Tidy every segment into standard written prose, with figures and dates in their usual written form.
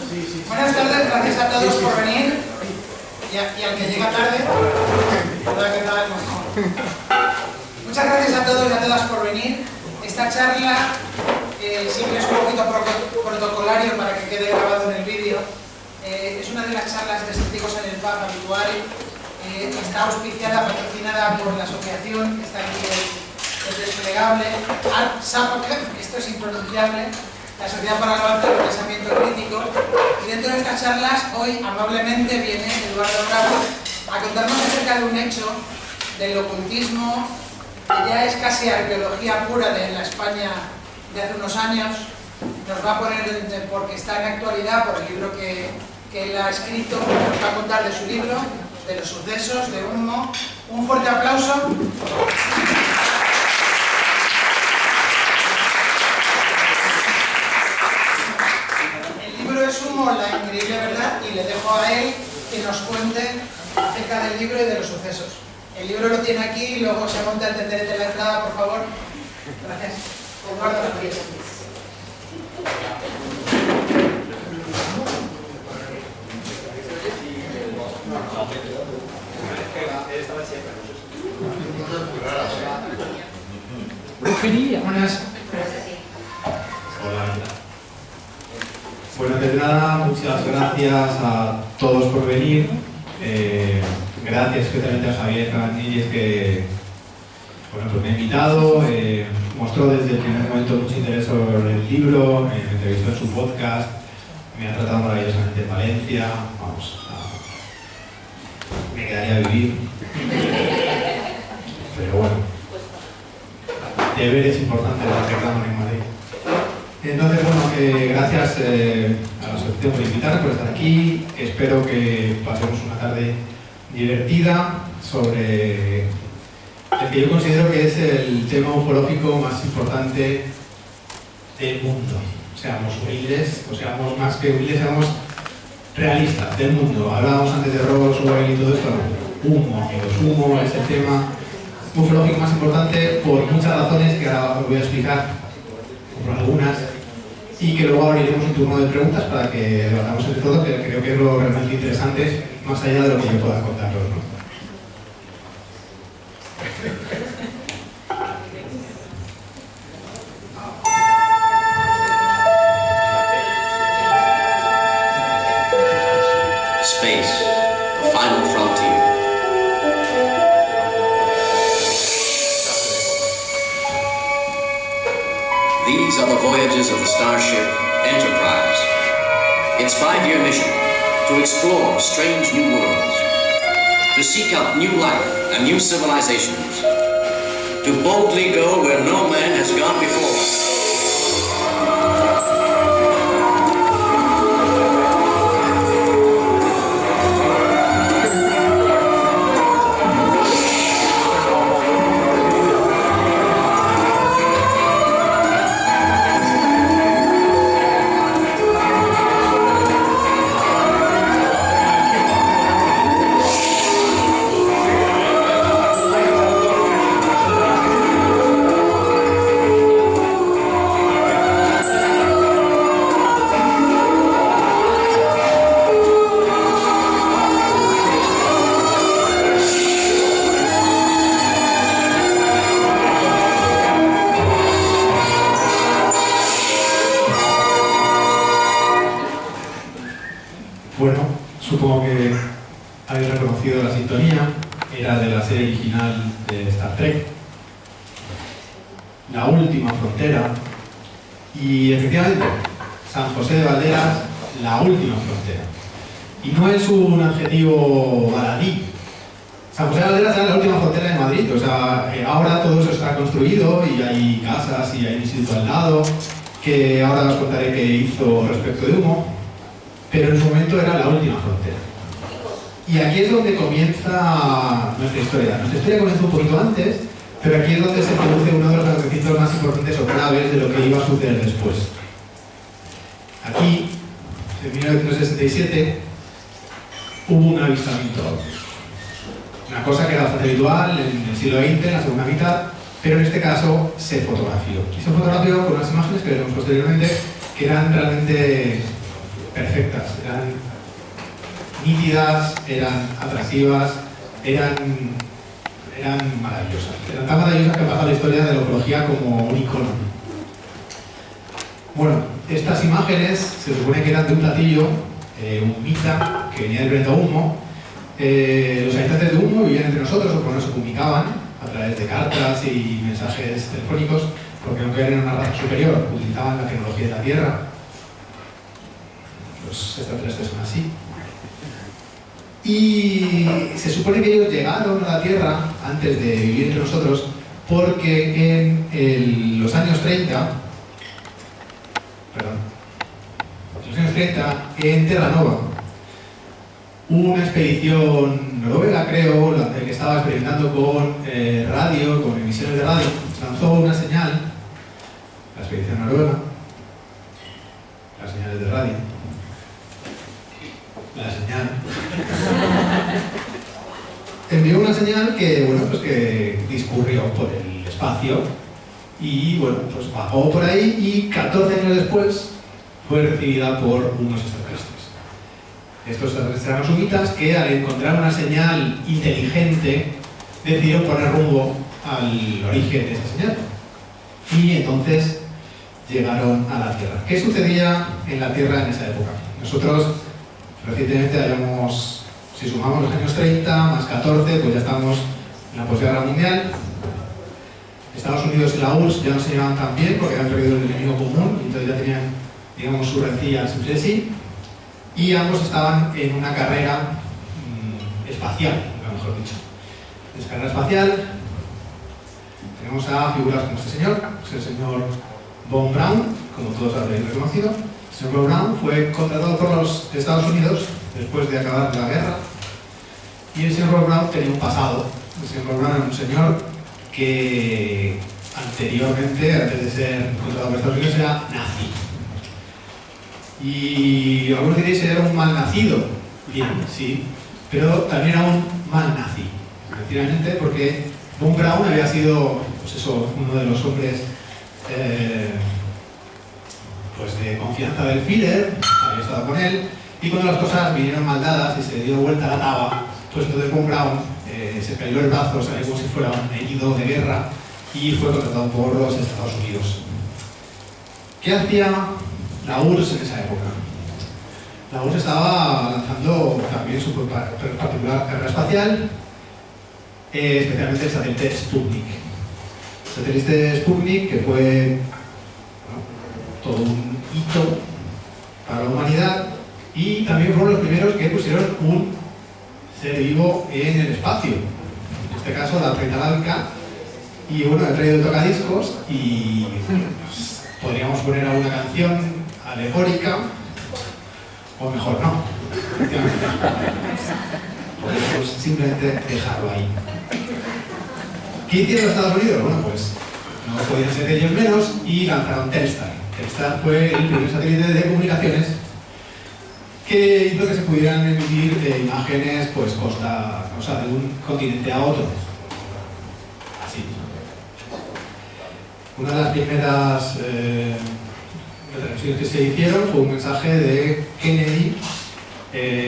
Buenas tardes, gracias a todos por venir y al que llega tarde. Hola, ¿qué tal? Muchas gracias a todos y a todas por venir. Esta charla siempre es un poquito protocolario para que quede grabado en el vídeo. Es una de las charlas de escépticos en el pub habitual. Está auspiciada, patrocinada por la asociación, que está aquí el desplegable, esto es impronunciable, la Sociedad para el Avance del Pensamiento Crítico. Y dentro de estas charlas, hoy amablemente viene Eduardo Bravo a contarnos acerca de un hecho del ocultismo que ya es casi arqueología pura de la España de hace unos años. Nos va a poner, porque está en actualidad, por el libro que él ha escrito, nos va a contar de su libro, de los sucesos, de Humo. Un fuerte aplauso. El libro es Humo, la increíble verdad, y le dejo a él que nos cuente acerca del libro y de los sucesos. El libro lo tiene aquí y luego se monta el tenderete de la entrada, por favor. Gracias. Eduardo, gracias. Brujería. Buenas. Hola. Bueno, de nada, muchas gracias a todos por venir. Gracias especialmente a Javier Cabanilles que pues me ha invitado. Mostró desde el primer momento mucho interés sobre el libro, me entrevistó en su podcast, me ha tratado maravillosamente en Valencia. Vamos, me quedaría a vivir. Pero bueno, deberes importantes los reclaman en Madrid. Entonces, bueno, gracias a la asociación por invitarme, por estar aquí. Espero que pasemos una tarde divertida sobre el que yo considero que es el tema ufológico más importante del mundo. Seamos humildes, o seamos más que humildes, seamos realistas del mundo. Hablábamos antes de Roswell y todo esto. Humo, amigos, Humo es el tema ufológico más importante por muchas razones que ahora os voy a explicar, por algunas, y que luego abriremos un turno de preguntas para que debatamos entre todos, que creo que es lo realmente interesante, más allá de lo que yo pueda contaros, ¿no? Space, the final frontier. These are the voyages of the starship Enterprise. Its 5-year mission, to explore strange new worlds, to seek out new life and new civilizations, to boldly go where no man has gone before. Bueno, supongo que habéis reconocido la sintonía, era de la serie original de Star Trek, La Última Frontera, y efectivamente, San José de Valderas, la última frontera. Y no es un adjetivo baladí. San José de Valderas era la última frontera de Madrid, o sea, ahora todo eso está construido y hay casas y hay un instituto al lado, que ahora os contaré qué hizo respecto de Humo. Pero en su momento era la última frontera. Y aquí es donde comienza nuestra historia. Nuestra historia comienza un poquito antes, pero aquí es donde se produce uno de los acontecimientos más importantes o graves de lo que iba a suceder después. Aquí, en 1967, hubo un avistamiento. Una cosa que era bastante habitual en el siglo XX, en la segunda mitad, pero en este caso se fotografió. Y se fotografió con unas imágenes que veremos posteriormente, que eran realmente perfectas, eran nítidas, eran atractivas, eran maravillosas. Eran tan maravillosas que han pasado la historia de la ufología como un icono. Bueno, estas imágenes se supone que eran de un platillo, un mita, que venía del planeta Humo. Los habitantes de Humo vivían entre nosotros, o por lo menos se comunicaban a través de cartas y mensajes telefónicos, porque aunque eran una raza superior, utilizaban la tecnología de la Tierra. Los extraterrestres son así. Y se supone que ellos llegaron a la Tierra antes de vivir entre nosotros porque en los años 30, en Terranova, hubo una expedición noruega, creo, que estaba experimentando con radio, con emisiones de radio. Se lanzó una señal, la expedición noruega, las señales de radio, la señal, envió una señal que, bueno, pues que discurrió por el espacio y, bueno, pues bajó por ahí y 14 años después fue recibida por unos extraterrestres. Estos extraterrestres eran los humitas que, al encontrar una señal inteligente, decidieron poner rumbo al origen de esa señal. Y entonces llegaron a la Tierra. ¿Qué sucedía en la Tierra en esa época? Nosotros recientemente habíamos, si sumamos los años 30 más 14, pues ya estamos en la posguerra mundial. Estados Unidos y la URSS ya no se llevaban tan bien porque habían perdido el enemigo común y entonces ya tenían, digamos, sus rencillas entre sí. Y ambos estaban en una carrera espacial, mejor dicho. En esa carrera espacial tenemos a figuras como este señor, es el señor Von Braun, como todos habréis reconocido. El señor Von Braun fue contratado por los Estados Unidos después de acabar la guerra. Y el señor Von Braun tenía un pasado. El señor Von Braun era un señor que anteriormente, antes de ser contratado por Estados Unidos, era nazi. Y algunos diréis que era un mal nacido. Bien, sí, pero también era un mal nazi, efectivamente, porque Von Braun había sido, pues eso, uno de los hombres pues de confianza del Führer, había estado con él, y cuando las cosas vinieron mal dadas y se dio vuelta la taba, pues entonces Von Braun se cayó el brazo, salió como si fuera un herido de guerra y fue contratado por los Estados Unidos. ¿Qué hacía la URSS en esa época? La URSS estaba lanzando también su particular carrera espacial, especialmente el satélite Sputnik. El satélite Sputnik, que fue, bueno, todo un hito para la humanidad, y también fueron los primeros que pusieron un ser vivo en el espacio, en este caso la Reina Blanca. Y bueno, he traído el tocadiscos y pues, podríamos poner alguna canción alegórica, o mejor no, podemos simplemente dejarlo ahí. ¿Qué hicieron los Estados Unidos? Bueno, pues no podían ser ellos menos y lanzaron Telstar. Telstar fue el primer satélite de comunicaciones que hizo que se pudieran emitir imágenes, pues o sea, de un continente a otro. Así. Una de las primeras transmisiones que se hicieron fue un mensaje de Kennedy.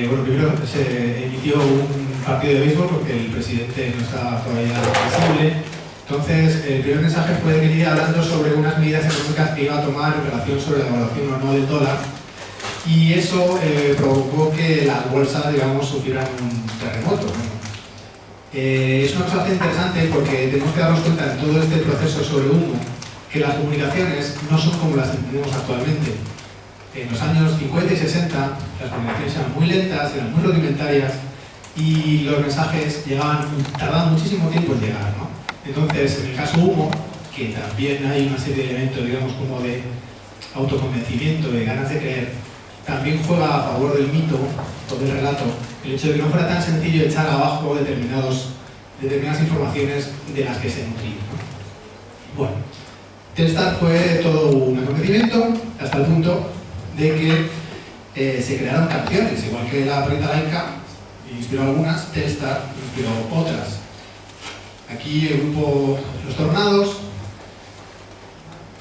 Bueno, primero se emitió un partido de béisbol porque el presidente no estaba todavía visible. Entonces, el primer mensaje fue de Kennedy hablando sobre unas medidas económicas que iba a tomar en relación sobre la evaluación o no del dólar. Y eso provocó que las bolsas, digamos, sufrieran un terremoto. Es una cosa bastante interesante porque tenemos que darnos cuenta en todo este proceso sobre humo que las comunicaciones no son como las entendemos actualmente. En los años 50 y 60 las comunicaciones eran muy lentas, eran muy rudimentarias y los mensajes tardaban muchísimo tiempo en llegar, ¿no? Entonces, en el caso humo, que también hay una serie de elementos, digamos, como de autoconvencimiento, de ganas de creer, también juega a favor del mito o del relato el hecho de que no fuera tan sencillo echar abajo determinadas informaciones de las que se nutría, ¿no? Bueno, Telstar fue todo un acontecimiento hasta el punto de que se crearon canciones, igual que la Reina Blanca inspiró algunas, Telstar inspiró otras. Aquí el grupo Los Tornados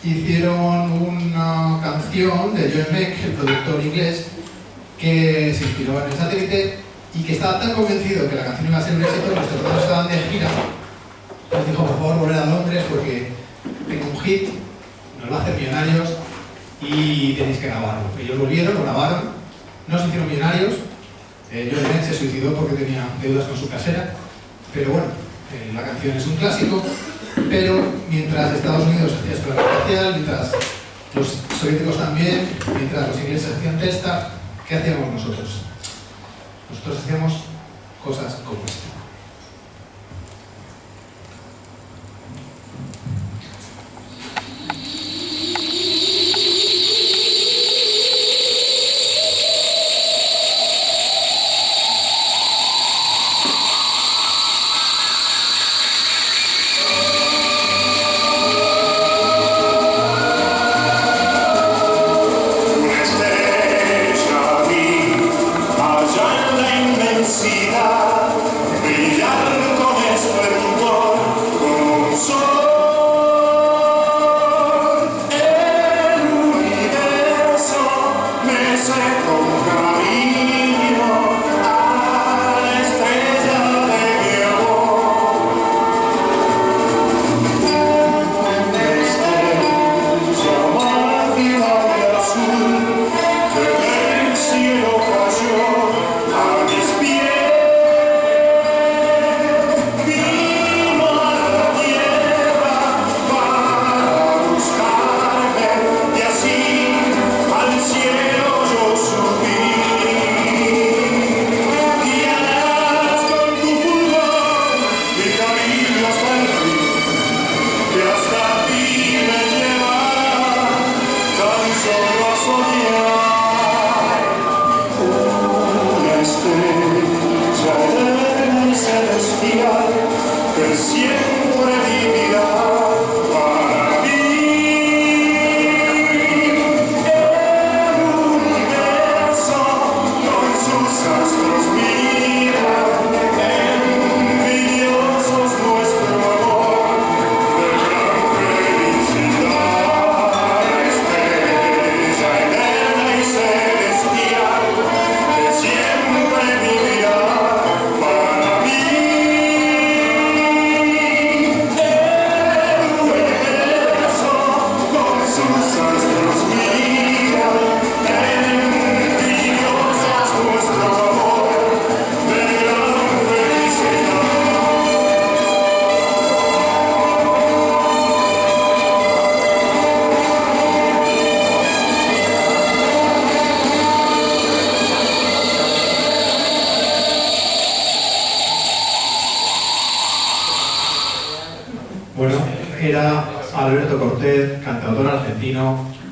hicieron una canción de Joe Meck, el productor inglés, que se inspiró en el satélite y que estaba tan convencido que la canción iba a ser un éxito que los hermanos estaban de gira. Nos dijo, por favor, volver a Londres porque tengo un hit, nos va a hacer millonarios y tenéis que grabarlo. Ellos volvieron, lo grabaron, no se hicieron millonarios. John Lennon se suicidó porque tenía deudas con su casera, pero bueno, la canción es un clásico. Pero mientras Estados Unidos hacía exploración espacial, mientras los soviéticos también, mientras los ingleses hacían Telstar, ¿qué hacíamos nosotros? Nosotros hacíamos cosas como esta.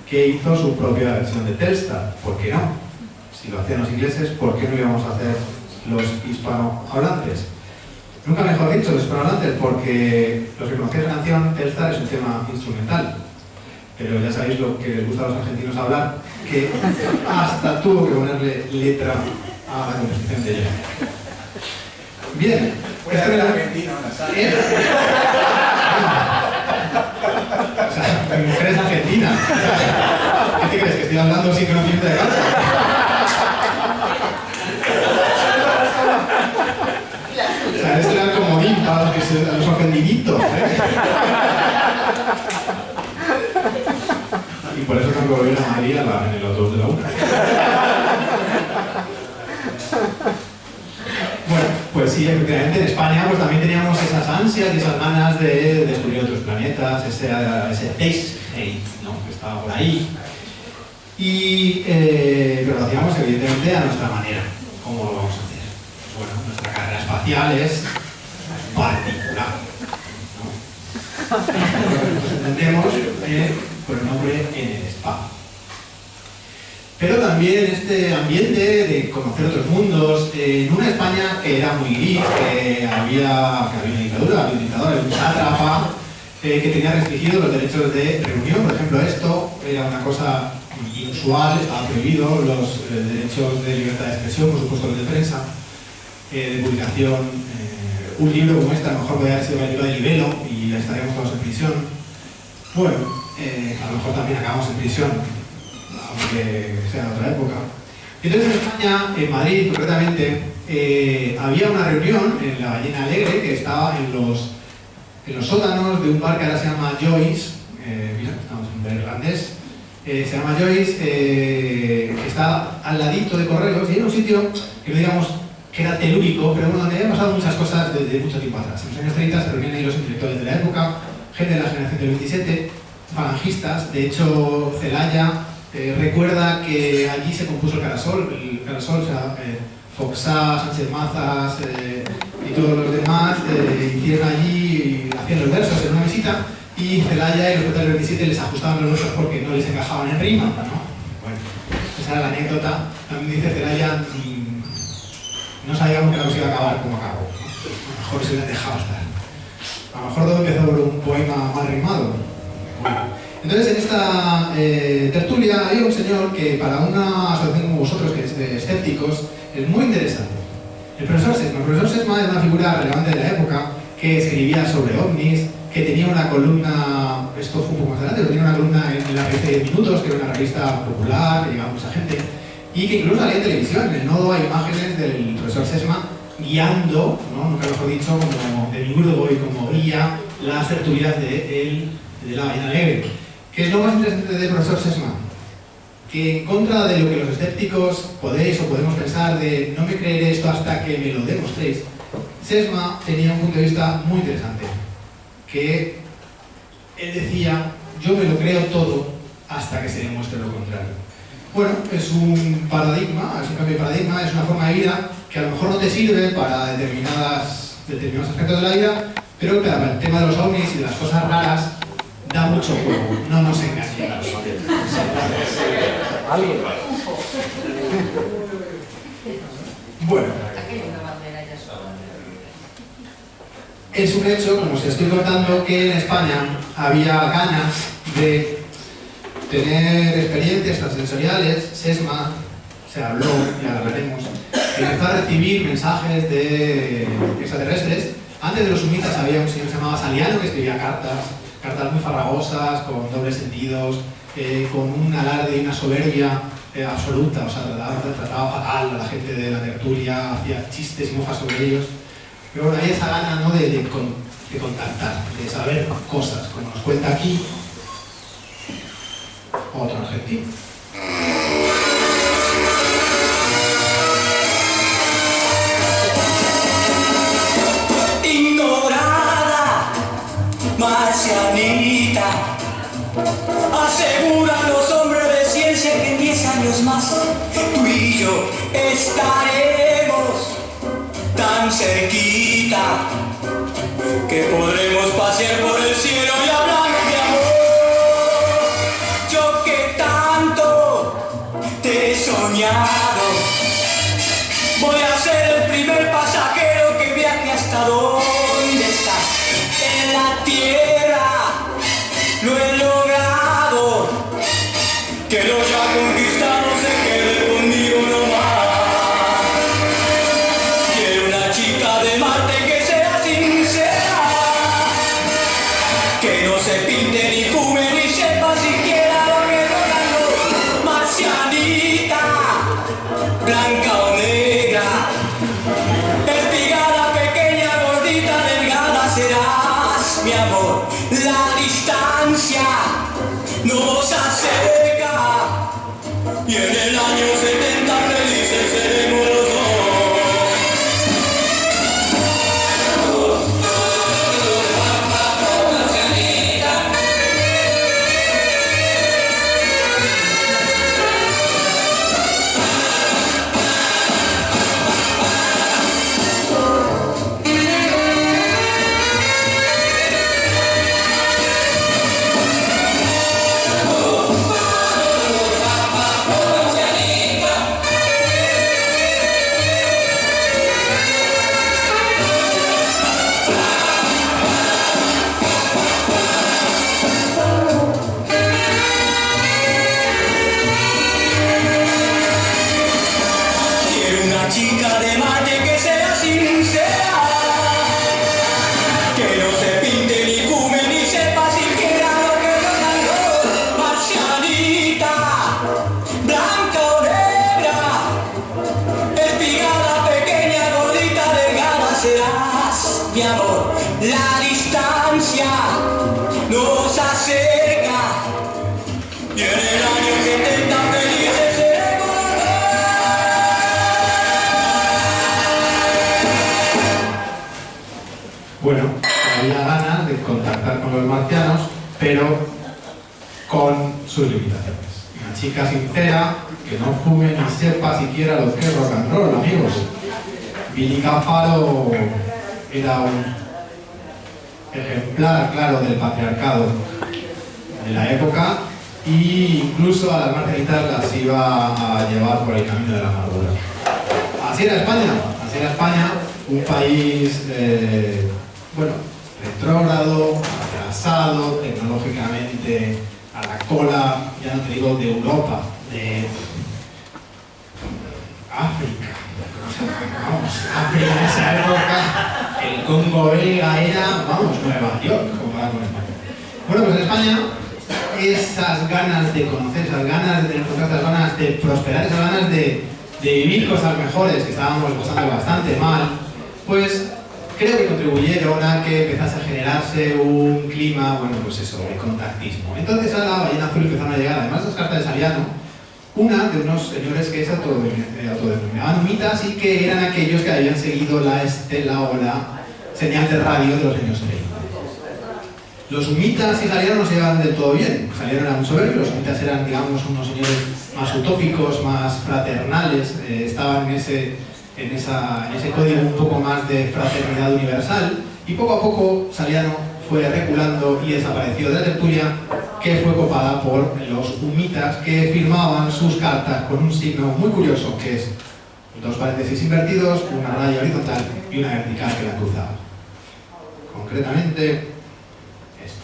Que hizo su propia versión de Telstar. ¿Por qué no? Si lo hacían los ingleses, ¿por qué no íbamos a hacer los hispanohablantes? Nunca mejor dicho, los hispanohablantes, porque los que conocéis la canción, Telstar es un tema instrumental. Pero ya sabéis lo que les gusta a los argentinos hablar, que hasta tuvo que ponerle letra a la composición de ella. Bien. Fuera del argentino, no sabe. O sea, mi mujer es argentina. ¿Qué te crees? ¿Que estoy hablando sin conocimiento de causa? O sea, esto era como para los ofendiditos, Y por eso tengo que volver a Madrid en el autobús de la UNA. Bueno, pues sí, efectivamente, en España pues también teníamos esas ansias y esas ganas de descubrir otros planetas, ese space hate, ¿no?, que estaba por ahí. Pero lo hacíamos evidentemente a nuestra manera. ¿Cómo lo vamos a hacer? Pues bueno, nuestra carrera espacial es particular, ¿no? Nos entendemos por el nombre en el espacio. Pero también este ambiente de conocer otros mundos, en una España que era muy gris, que había una dictadura, había un dictador, había un sátrapa, que tenía restringidos los derechos de reunión. Por ejemplo, esto era una cosa inusual, estaba prohibido, los derechos de libertad de expresión, por supuesto los de prensa, de publicación. Un libro como este a lo mejor podría haber sido el libro de Libelo y estaríamos todos en prisión. Bueno, a lo mejor también acabamos en prisión, aunque sea de otra época. Entonces en España, en Madrid concretamente, había una reunión en la Ballena Alegre que estaba en los sótanos de un bar que ahora se llama Joyce, mira, estamos en irlandés, se llama Joyce, que está al ladito de Correos, y era un sitio que no digamos que era telúrico, pero bueno, donde habían pasado muchas cosas desde mucho tiempo atrás. En los años 30 se reunían ahí los intelectuales de la época, gente de la generación del 27, falangistas. De hecho, Celaya recuerda que allí se compuso el Carasol, o sea, Foxá, Sánchez Mazas y todos los demás hicieron allí, hacían los versos en una mesita, y Celaya y los poetas del 27 les ajustaban los versos porque no les encajaban en rima, ¿no? Bueno, esa era la anécdota. También dice Celaya, no sabíamos que la cosa iba a acabar como acabó, ¿no? A lo mejor se les dejaba estar. A lo mejor todo empezó por un poema mal rimado. Bueno, entonces en esta tertulia había un señor que para una asociación como vosotros, que es de escépticos, es muy interesante. El profesor Sesma. El profesor Sesma es una figura relevante de la época que escribía sobre ovnis, que tenía una columna, esto fue un poco más adelante, pero tenía una columna en la revista 10 Minutos, que era una revista popular, que llegaba a mucha gente, y que incluso salía en televisión. En el Nodo hay imágenes del profesor Sesma guiando, ¿no? Nunca mejor dicho, como de Mingurdoboy, como guía las tertulias de la Ballena Alegre. ¿Qué es lo más interesante del profesor Sesma? Que en contra de lo que los escépticos podéis o podemos pensar de no me creeré esto hasta que me lo demostréis, Sesma tenía un punto de vista muy interesante, que él decía, yo me lo creo todo hasta que se demuestre lo contrario. Bueno, es un paradigma, es un cambio de paradigma, es una forma de vida que a lo mejor no te sirve para determinados aspectos de la vida, pero para el tema de los ovnis y de las cosas raras da mucho juego, no nos engañemos. Bueno, es un hecho, como os estoy contando, que en España había ganas de tener experiencias extrasensoriales. Sesma, se habló, ya hablaremos, empezó a recibir mensajes de extraterrestres. Antes de los sumitas había un señor que se llamaba Saliano, que escribía cartas muy farragosas, con dobles sentidos, con un alarde y una soberbia absoluta, o sea, trataba fatal a la gente de la tertulia, hacía chistes y mofas sobre ellos. Pero bueno, hay esa gana, ¿no?, de contactar, de saber cosas, como nos cuenta aquí otro argentino. Ignorada, marcianita, aseguran los hombres de ciencia que en 10 años más tú y yo estaremos tan cerquita que podremos pasear por el cielo y hablar de amor. Yo que tanto te he soñado, voy a ser el primer pasajero que viaje hasta donde estás. En la tierra lo he logrado, que lo ya conquistado se quede conmigo nomás. Quiero una chica de Marte que sea sincera, que no se pinte ni fume ni sepa siquiera lo que logran los marcianita, blanca o negra, espigada, pequeña, gordita, delgada, serás mi amor. La distancia nos acerca y en el año 70 felices seremos los dos. Chica de Marte que sea sincera, que no se pinte ni fume ni sepa siquiera lo que logran los marcianita, blanca o negra, mi amor, la distancia nos acerca y en el año 70 felices seremos los dos. Bueno, había ganas de contactar con los marcianos, pero con sus limitaciones. Una chica sincera, que no fume ni sepa siquiera lo que es rock and roll, amigos. Billy Cafaro era un ejemplar claro del patriarcado de la época e incluso a las marcianitas las iba a llevar por el camino de la amargura. Así era España, un país, bueno, retrógrado, atrasado, tecnológicamente a la cola, ya no te digo de Europa, de África. Vamos, África en esa época, el Congo belga era, vamos, Nueva York, comparado con España. Bueno, pues en España, esas ganas de conocer, esas ganas de encontrar, esas ganas de prosperar, esas ganas de vivir cosas mejores, que estábamos pasando bastante mal, pues creo que contribuyeron a que empezase a generarse un clima, bueno, pues eso, de contactismo. Entonces a la Ballena Azul empezaron a llegar, además de las cartas de Saliano, una de unos señores que se autodenominaban humitas y que eran aquellos que habían seguido la estela o la señal de radio de los años 30. Los humitas y Saliano no se llevaban del todo bien. Saliano era muy soberbio, los humitas eran, digamos, unos señores más utópicos, más fraternales, estaban en ese código un poco más de fraternidad universal, y poco a poco Saliano fue reculando y desapareció de la tertulia, que fue copada por los humitas, que firmaban sus cartas con un signo muy curioso, que es dos paréntesis invertidos, una raya horizontal y una vertical que la cruzaba. Concretamente, esto.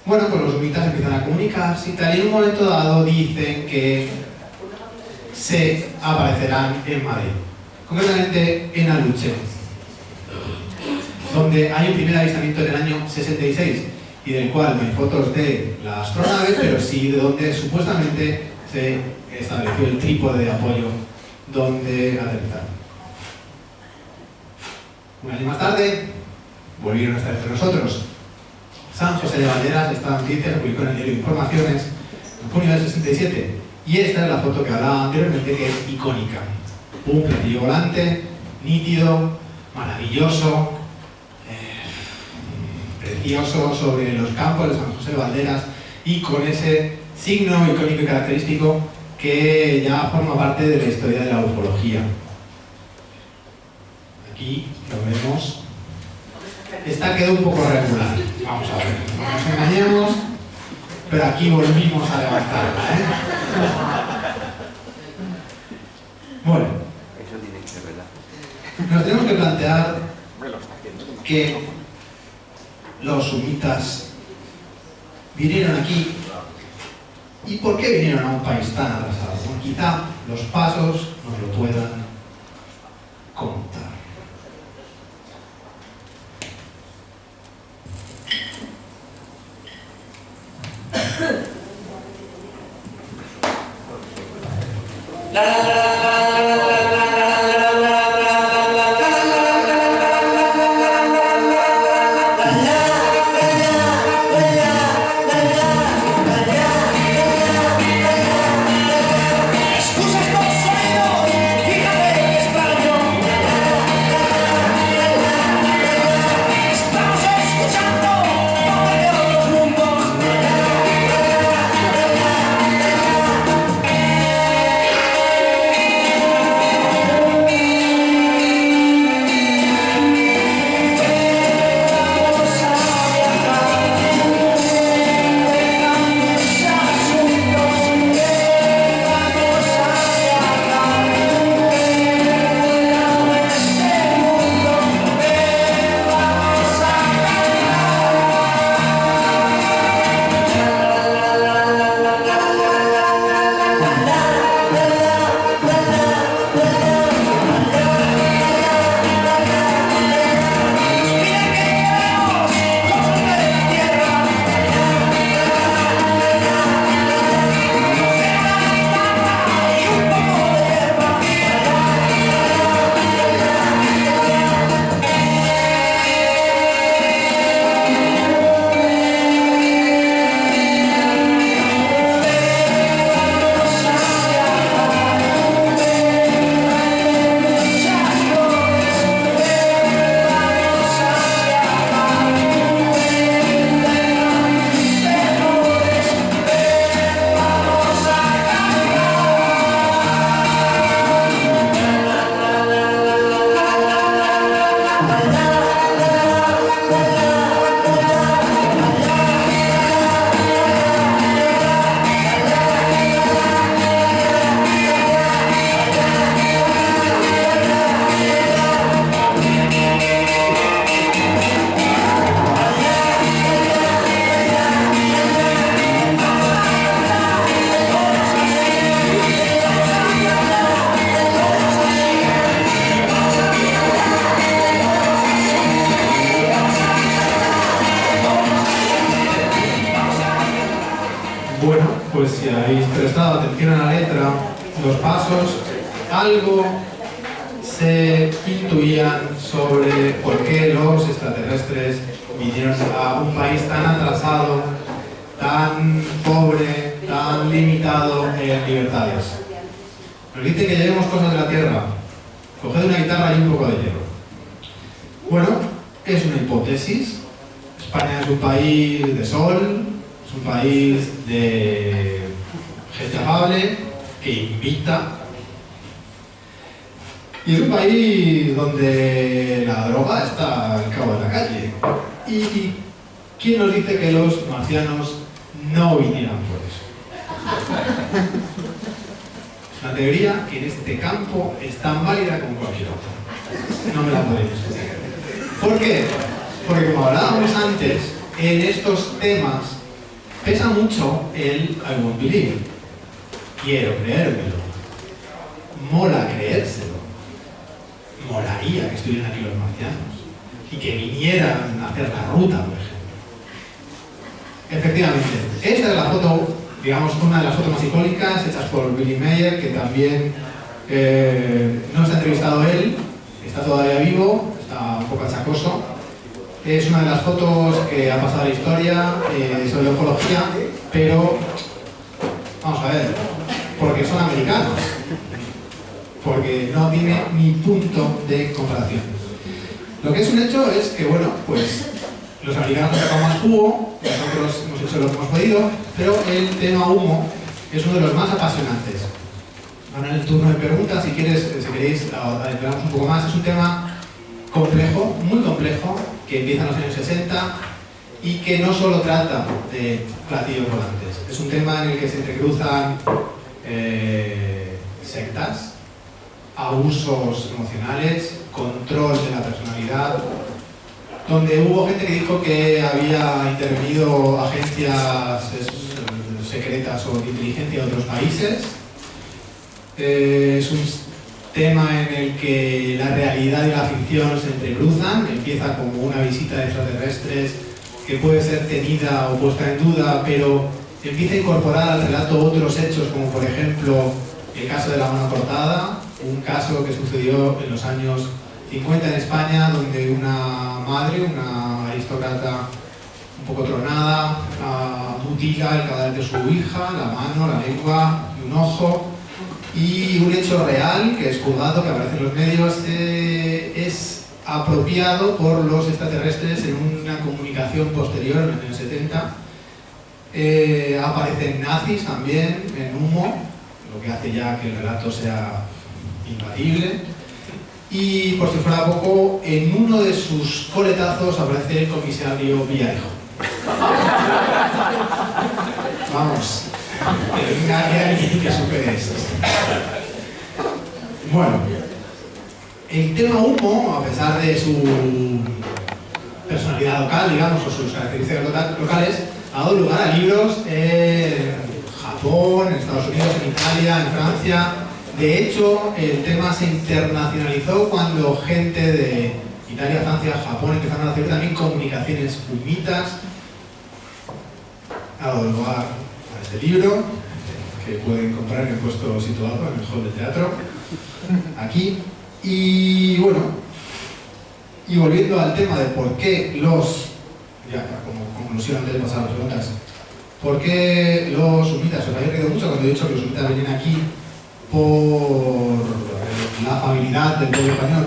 Bueno, pues los humitas empiezan a comunicarse y tal, y en un momento dado dicen que se aparecerán en Madrid, concretamente en Aluche, donde hay un primer avistamiento en el año 66 y del cual no hay fotos de la astronave, pero sí de donde supuestamente se estableció el trípode de apoyo donde aterrizaron. Un año más tarde volvieron a estar entre nosotros. San José de Valderas, esta noticia se publicó en el diario Informaciones en junio del 67. Y esta es la foto que hablaba anteriormente, que es icónica. Un platillo volante, nítido, maravilloso, precioso, sobre los campos de San José de Valderas, y con ese signo icónico y característico que ya forma parte de la historia de la ufología. Aquí lo vemos. Esta quedó un poco regular. Vamos a ver, no nos engañemos, pero aquí volvimos a levantarla, Bueno, Eso tiene que ser verdad. nos tenemos que plantear que los humitas vinieron aquí. ¿Y por qué vinieron a un país tan atrasado? Bueno, quizá los pasos nos lo puedan contar. atención a la letra, los pasos, algo se intuían sobre por qué los extraterrestres vinieron a un país tan atrasado, tan pobre, tan limitado en libertades. Nos dice que llevemos cosas de la Tierra. Coged una guitarra y un poco de hielo. Bueno, es una hipótesis. España es un país de sol, es un país de gente afable, que invita. Y es un país donde la droga está al cabo de la calle. ¿Y quién nos dice que los marcianos no vinieran por eso? Es una teoría que en este campo es tan válida como cualquier otra. No me la podéis decir. ¿Por qué? Porque como hablábamos antes, en estos temas pesa mucho el I won't believe. Quiero creérmelo. Mola creérselo. Molaría que estuvieran aquí los marcianos y que vinieran a hacer la ruta, por ejemplo. Efectivamente, esta es la foto, digamos, una de las fotos más icónicas hechas por Billy Mayer, que también no está entrevistado él, está todavía vivo, está un poco achacoso. Es una de las fotos que ha pasado a la historia sobre ufología, pero vamos a ver, porque son americanos, porque no tiene ni punto de comparación. Lo que es un hecho es que, bueno, pues los americanos han sacado más jugo, nosotros hemos hecho lo que hemos podido, pero el tema humo es uno de los más apasionantes. Ahora en el turno de preguntas, si queréis, adentramos un poco más. Es un tema complejo, muy complejo, que empieza en los años 60 y que no solo trata de platillos volantes. Es un tema en el que se entrecruzan sectas, abusos emocionales, control de la personalidad, donde hubo gente que dijo que había intervenido agencias secretas o de inteligencia de otros países. Es un tema en el que la realidad y la ficción se entrecruzan. Empieza como una visita de extraterrestres que puede ser tenida o puesta en duda, pero empieza a incorporar al relato otros hechos, como por ejemplo el caso de la mano cortada, un caso que sucedió en los años 50 en España, donde una madre, una aristócrata un poco tronada, mutila el cadáver de su hija, la mano, la lengua y un ojo. Y un hecho real, que es juzgado, que aparece en los medios, es apropiado por los extraterrestres en una comunicación posterior, en los años 70. Aparecen nazis también, en humo, lo que hace ya que el relato sea imbatible. Y por si fuera poco, en uno de sus coletazos aparece el comisario Villarejo. Vamos, que venga alguien que supere esto. Bueno, el tema humo, a pesar de su personalidad local, digamos, o sus características locales, ha dado lugar a libros en Japón, en Estados Unidos, en Italia, en Francia. De hecho, el tema se internacionalizó cuando gente de Italia, Francia, Japón empezaron a hacer también comunicaciones humitas. Ha dado lugar a este libro, que pueden comprar en el puesto situado en el hall de teatro, aquí. Y bueno, y volviendo al tema de por qué ya como conclusión antes de pasar a las preguntas, ¿por qué los humitas? Os había reído mucho cuando he dicho que los humitas venían aquí por la afabilidad del pueblo español.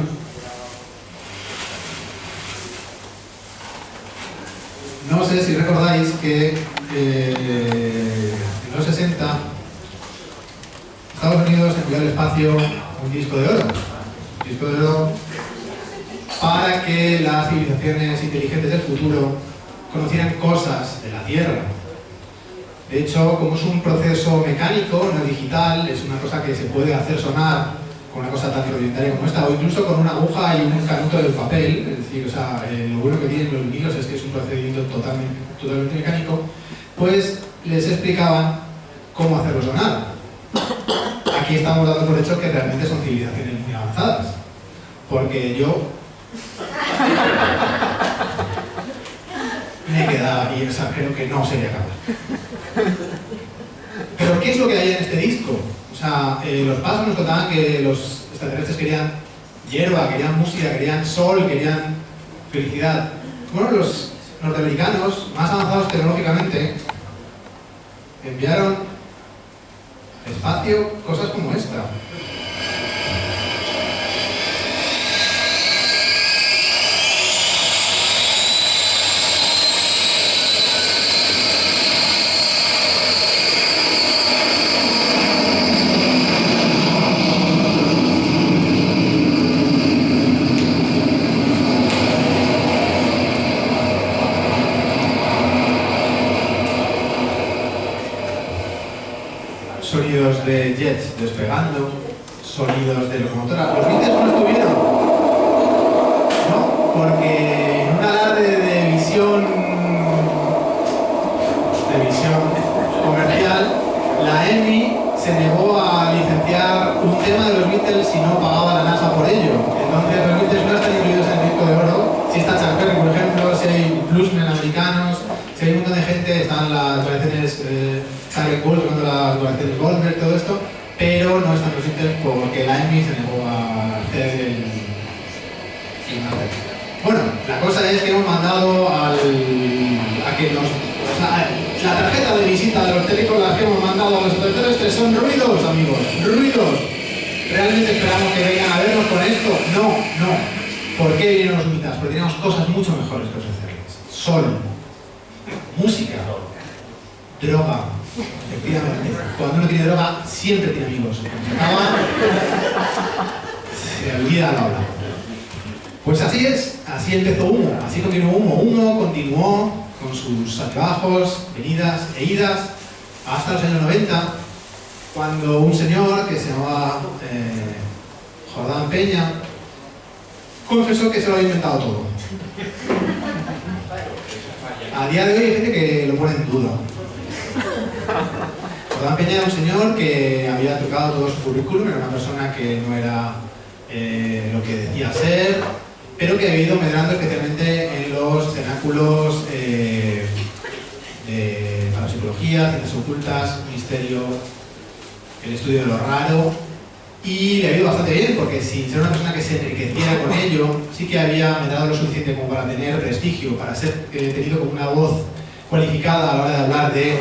No sé si recordáis que en los 60 Estados Unidos envió al espacio un disco de oro. Un disco de oro para que las civilizaciones inteligentes del futuro conocieran cosas de la Tierra. De hecho, como es un proceso mecánico, no digital, es una cosa que se puede hacer sonar con una cosa tan rudimentaria como esta, o incluso con una aguja y un canuto de papel. Es decir, o sea, lo bueno que tienen los vinilos es que es un procedimiento totalmente mecánico. Pues les explicaban cómo hacerlo sonar. Aquí estamos dando por hecho que realmente son civilizaciones muy avanzadas, porque yo me quedaba y exagero que no sería capaz. Pero ¿qué es lo que hay en este disco? O sea, los padres nos contaban que los extraterrestres querían hierba, querían música, querían sol, querían felicidad. Bueno, los norteamericanos, más avanzados tecnológicamente, enviaron al espacio cosas como esta. Sonidos de jets despegando, sonidos de locomotoras. Los Beatles no estuvieron, ¿no? Porque en un alarde de visión comercial, la EMI se negó a licenciar un tema de los Beatles si no pagaba la NASA por ello. Entonces los Beatles no están incluidos en el disco de oro. Si está Chuck Berry, por ejemplo, si hay bluesmen americanos, si hay un montón de gente, están las variaciones Charlie Gold tocando las variaciones Goldberg, todo esto, pero no están los Beatles porque la EMI se negó a hacer el máster. Bueno, la cosa es que hemos mandado a que nos... O sea, la tarjeta de visita de los Telecolas que hemos mandado a los extraterrestres son ruidos, amigos, ruidos. ¿Realmente esperamos que vengan a vernos con esto? No, no. ¿Por qué vinieron los humitas? Porque teníamos cosas mucho mejores que ofrecerles. Sol, música, droga. Efectivamente, cuando uno tiene droga, siempre tiene amigos. Se olvida la habla. Pues así es, así empezó Humo, así continuó Humo. Humo continuó con sus altibajos, venidas e idas, hasta los años 90, cuando un señor que se llamaba Jordán Peña confesó que se lo había inventado todo. A día de hoy hay gente que lo pone en duda. Jordán Peña era un señor que había tocado todo su currículum, era una persona que no era lo que decía ser, pero que había ido medrando especialmente en los cenáculos de parapsicología, ciencias ocultas, misterio, el estudio de lo raro, y le ha ido bastante bien, porque sin ser una persona que se enriqueciera con ello, sí que había medrado lo suficiente como para tener prestigio, para ser tenido como una voz cualificada a la hora de hablar de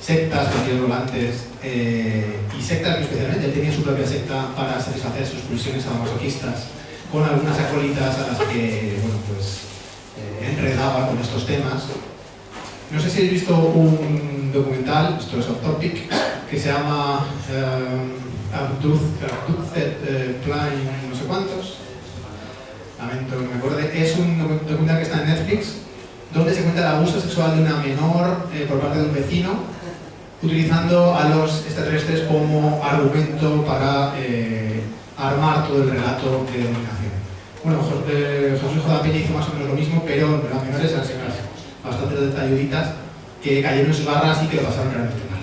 sectas, platillos volantes, y sectas que especialmente él tenía su propia secta para satisfacer sus pulsiones sadomasoquistas, con algunas acólitas a las que, bueno, pues, enredaba con estos temas. No sé si habéis visto un documental, esto es off topic, que se llama Abducted Plane no sé cuántos, lamento que me acuerde. Es un documental que está en Netflix, donde se cuenta el abuso sexual de una menor por parte de un vecino, utilizando a los extraterrestres como argumento para armar todo el relato de dominación. Bueno, Jesús Jordán Peña hizo más o menos lo mismo, pero las menores eran señoras bastante detalluditas que cayeron en sus barras y que lo pasaron realmente mal.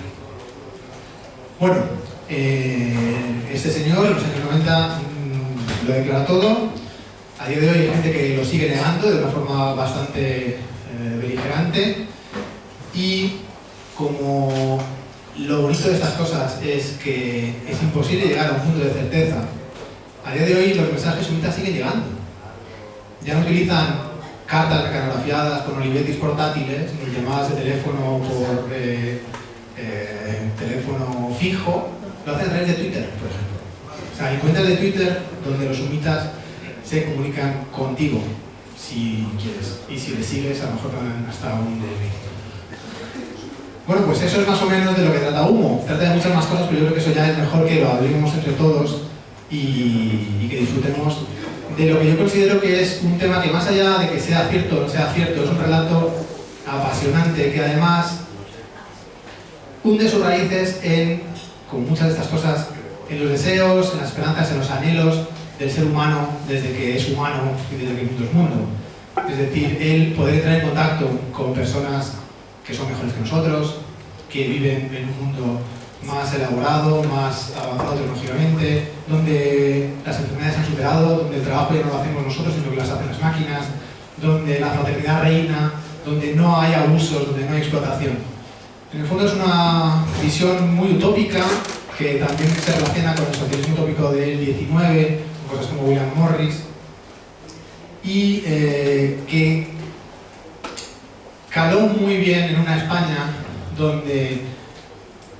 Bueno, este señor en los años 90 lo declara todo. A día de hoy hay gente que lo sigue negando de una forma bastante beligerante, y como lo bonito de estas cosas es que es imposible llegar a un punto de certeza, a día de hoy los mensajes sumitas siguen llegando. Ya no utilizan cartas mecanografiadas con Olivetis portátiles, ni llamadas de teléfono por teléfono fijo, lo hacen a través de Twitter, por ejemplo. O sea, hay cuentas de Twitter donde los sumitas se comunican contigo, si quieres, y si les sigues a lo mejor van hasta un DM. Bueno, pues eso es más o menos de lo que trata Humo. Trata de muchas más cosas, pero yo creo que eso ya es mejor que lo hablemos entre todos y que disfrutemos de lo que yo considero que es un tema que, más allá de que sea cierto o no sea cierto, es un relato apasionante que además hunde sus raíces en, como muchas de estas cosas, en los deseos, en las esperanzas, en los anhelos del ser humano desde que es humano y desde que el mundo es mundo. Es decir, el poder entrar en contacto con personas que son mejores que nosotros, que viven en un mundo más elaborado, más avanzado tecnológicamente, donde las enfermedades se han superado, donde el trabajo ya no lo hacemos nosotros, sino que lo hacen las máquinas, donde la fraternidad reina, donde no hay abusos, donde no hay explotación. En el fondo es una visión muy utópica que también se relaciona con el socialismo utópico del 19, con cosas como William Morris, y que caló muy bien en una España donde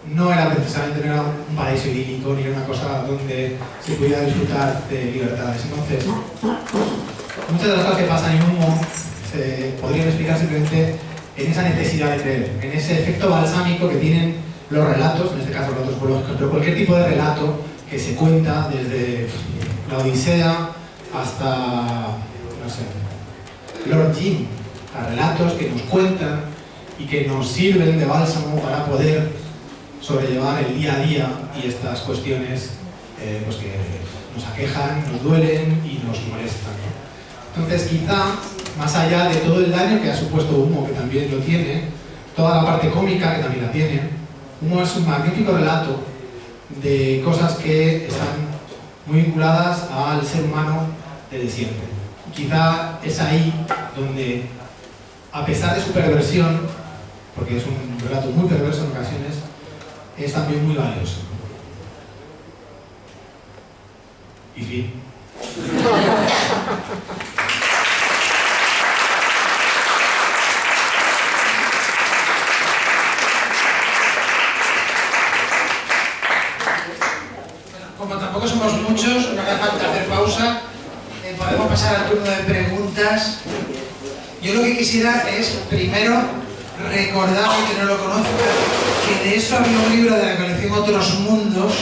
no era precisamente un paraíso idílico ni era una cosa donde se pudiera disfrutar de libertades. Entonces, muchas de las cosas que pasan en Humo podrían explicar simplemente en esa necesidad de creer, en ese efecto balsámico que tienen los relatos, en este caso relatos ufológicos, pero cualquier tipo de relato que se cuenta desde la Odisea hasta, no sé, Lord Jim, a relatos que nos cuentan y que nos sirven de bálsamo para poder sobrellevar el día a día y estas cuestiones pues que nos aquejan, nos duelen y nos molestan, ¿no? Entonces, quizá, más allá de todo el daño que ha supuesto Humo, que también lo tiene, toda la parte cómica, que también la tiene, Humo es un magnífico relato de cosas que están muy vinculadas al ser humano desde siempre. Quizá es ahí donde, a pesar de su perversión, porque es un relato muy perverso en ocasiones, es también muy valioso. Y fin. Como tampoco somos muchos, no hace falta hacer pausa, podemos pasar al turno de preguntas. Yo lo que quisiera es, primero, recordar al que no lo conozca, que de eso había un libro de la colección Otros Mundos,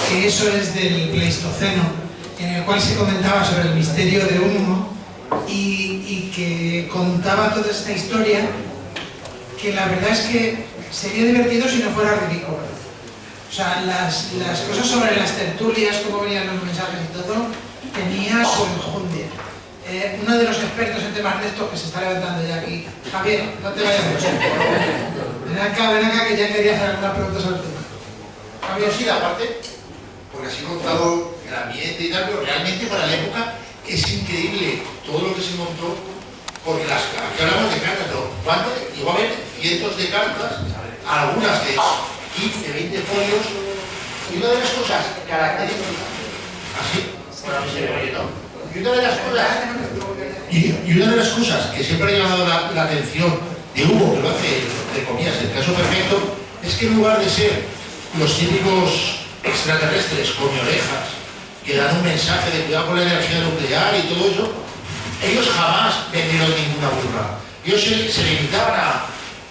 que eso es del Pleistoceno, en el cual se comentaba sobre el misterio de Humo y que contaba toda esta historia, que la verdad es que sería divertido si no fuera ridículo. O sea, las cosas sobre las tertulias, cómo venían los mensajes y todo, tenía su enjundia. Uno de los expertos en temas de estos que se está levantando ya aquí, Javier, no te vayas mucho. Ven acá, que ya quería hacer algunas preguntas sobre el tema. Javier, Sí, aparte, porque así he contado el ambiente y tal, pero realmente para la época es increíble todo lo que se montó, porque aquí hablamos de cartas, pero ¿cuánto? Llegó a haber cientos de cartas, algunas de 15, 20 folios, y una de las cosas características, así, bueno, se me oye, ¿no? Y una de las cosas que siempre ha llamado la atención de Hugo, que lo hace, entre comillas, el caso perfecto, es que en lugar de ser los típicos extraterrestres con orejas, que dan un mensaje de cuidado con la energía nuclear y todo eso, ellos jamás vendieron ninguna burra. Ellos se limitaban a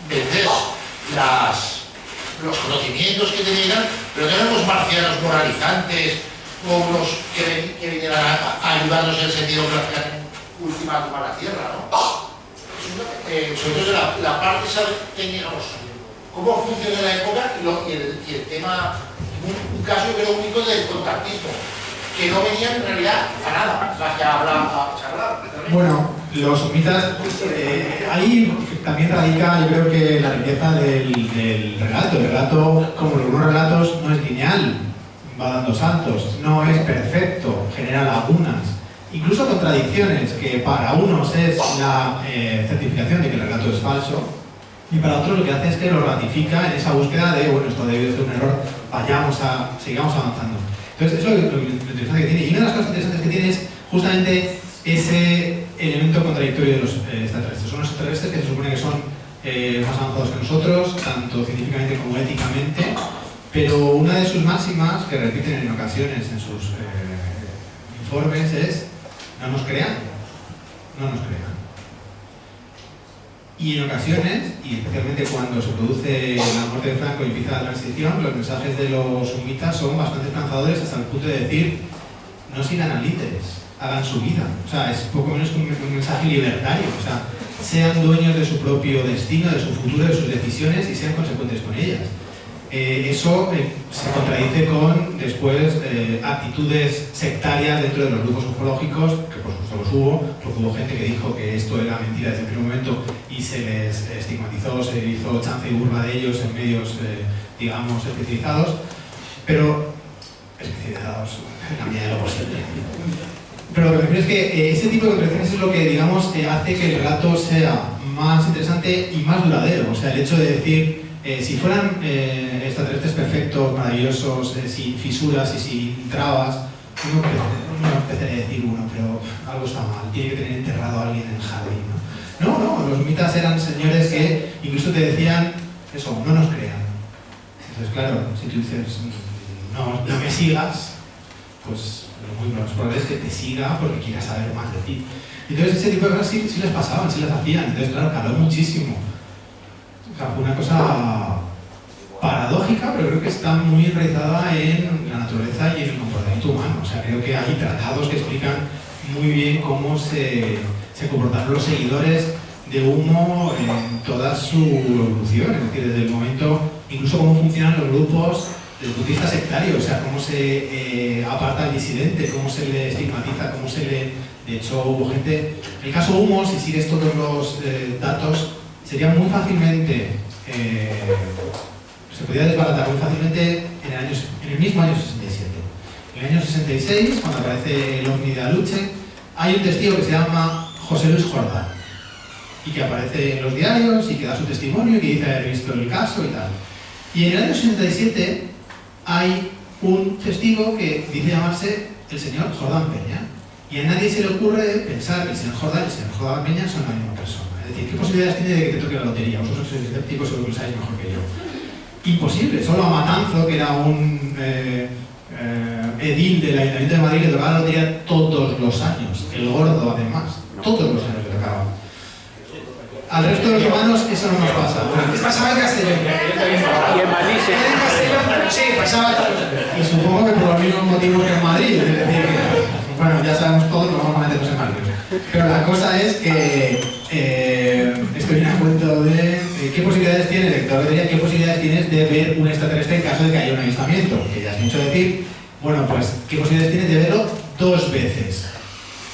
vender los conocimientos que tenían, pero no eran los marcianos moralizantes o unos que vinieran a ayudarnos en el sentido que hacían ultimátum a la Tierra, ¿no? Sobre todo la parte esa teníamos cómo funciona la época y el tema, un caso yo creo único del contactismo, que no venían en realidad a nada, más que a charlar. Bueno, los humitas, ahí también radica, yo creo que la riqueza del relato. El relato, como algunos relatos, no es lineal, va dando saltos, no es perfecto, genera lagunas, incluso contradicciones, que para unos es la certificación de que el relato es falso, y para otros lo que hace es que lo ratifica en esa búsqueda de, bueno, esto debe ser un error, sigamos avanzando. Entonces, eso es lo interesante que tiene. Y una de las cosas interesantes que tiene es justamente ese elemento contradictorio de los extraterrestres. Son los extraterrestres que se supone que son más avanzados que nosotros, tanto científicamente como éticamente, pero una de sus máximas, que repiten en ocasiones en sus informes, es no nos crean, no nos crean. Y en ocasiones, y especialmente cuando se produce la muerte de Franco y empieza la transición, los mensajes de los humitas son bastante esperanzadores hasta el punto de decir no sigan a líderes, hagan su vida. O sea, es poco menos que un mensaje libertario. O sea, sean dueños de su propio destino, de su futuro, de sus decisiones y sean consecuentes con ellas. Eso se contradice con, después, actitudes sectarias dentro de los grupos ufológicos, que por supuesto los hubo, porque hubo gente que dijo que esto era mentira desde el primer momento y se les estigmatizó, se hizo chanza y burla de ellos en medios, digamos, especializados, pero especializados en la medida de lo posible. Pero lo que me refiero es que ese tipo de contradicciones es lo que, digamos, hace que el relato sea más interesante y más duradero. O sea, el hecho de decir Si fueran extraterrestres perfectos, maravillosos, sin fisuras y sin trabas, uno empezaría a decir pero algo está mal, tiene que tener enterrado a alguien en el jardín, ¿no? No, los mitas eran señores que incluso te decían eso, no nos crean. Entonces, claro, si tú dices, no me sigas, pues lo muy probable es que te siga porque quiera saber más de ti. Entonces ese tipo de cosas sí les pasaban, sí les hacían. Entonces, claro, caló muchísimo. O sea, fue una cosa paradójica, pero creo que está muy enraizada en la naturaleza y en el comportamiento humano. O sea, creo que hay tratados que explican muy bien cómo se comportaron los seguidores de Humo en toda su evolución. Es decir, desde el momento, incluso cómo funcionan los grupos desde el punto de vista sectario, o sea, cómo se aparta al disidente, cómo se le estigmatiza, cómo se le... De hecho, hubo gente... En el caso Humo, si sigues todos los datos, sería muy fácilmente... se podía desbaratar muy fácilmente en el mismo año 67. En el año 66, cuando aparece el ovni de Aluche, hay un testigo que se llama José Luis Jordán y que aparece en los diarios y que da su testimonio y que dice haber visto el caso y tal. Y en el año 67 hay un testigo que dice llamarse el señor Jordán Peña. Y a nadie se le ocurre pensar que el señor Jordán y el señor Jordán Peña son la misma persona. Es decir, ¿qué posibilidades tiene de que te toque la lotería? Vosotros sois escépticos, seguro que lo sabéis mejor que yo. Imposible. Solo a Matanzo, que era un edil del Ayuntamiento de Madrid, le tocaba la lotería todos los años. El gordo, además. Todos los años le tocaba. Al resto de los humanos eso no nos pasa. Antes pasaba en Castellón. Y en Madrid se... En Castellón, sí, pasaba. Y supongo que por los mismos motivos que en Madrid. Es decir, bueno, ya sabemos todos, no vamos a meternos en Madrid. Pero la cosa es que esto viene a cuento de qué posibilidades tienes, qué posibilidades tienes de ver un extraterrestre en caso de que haya un avistamiento. Que ya es mucho decir, bueno, pues, ¿qué posibilidades tienes de verlo 2 veces?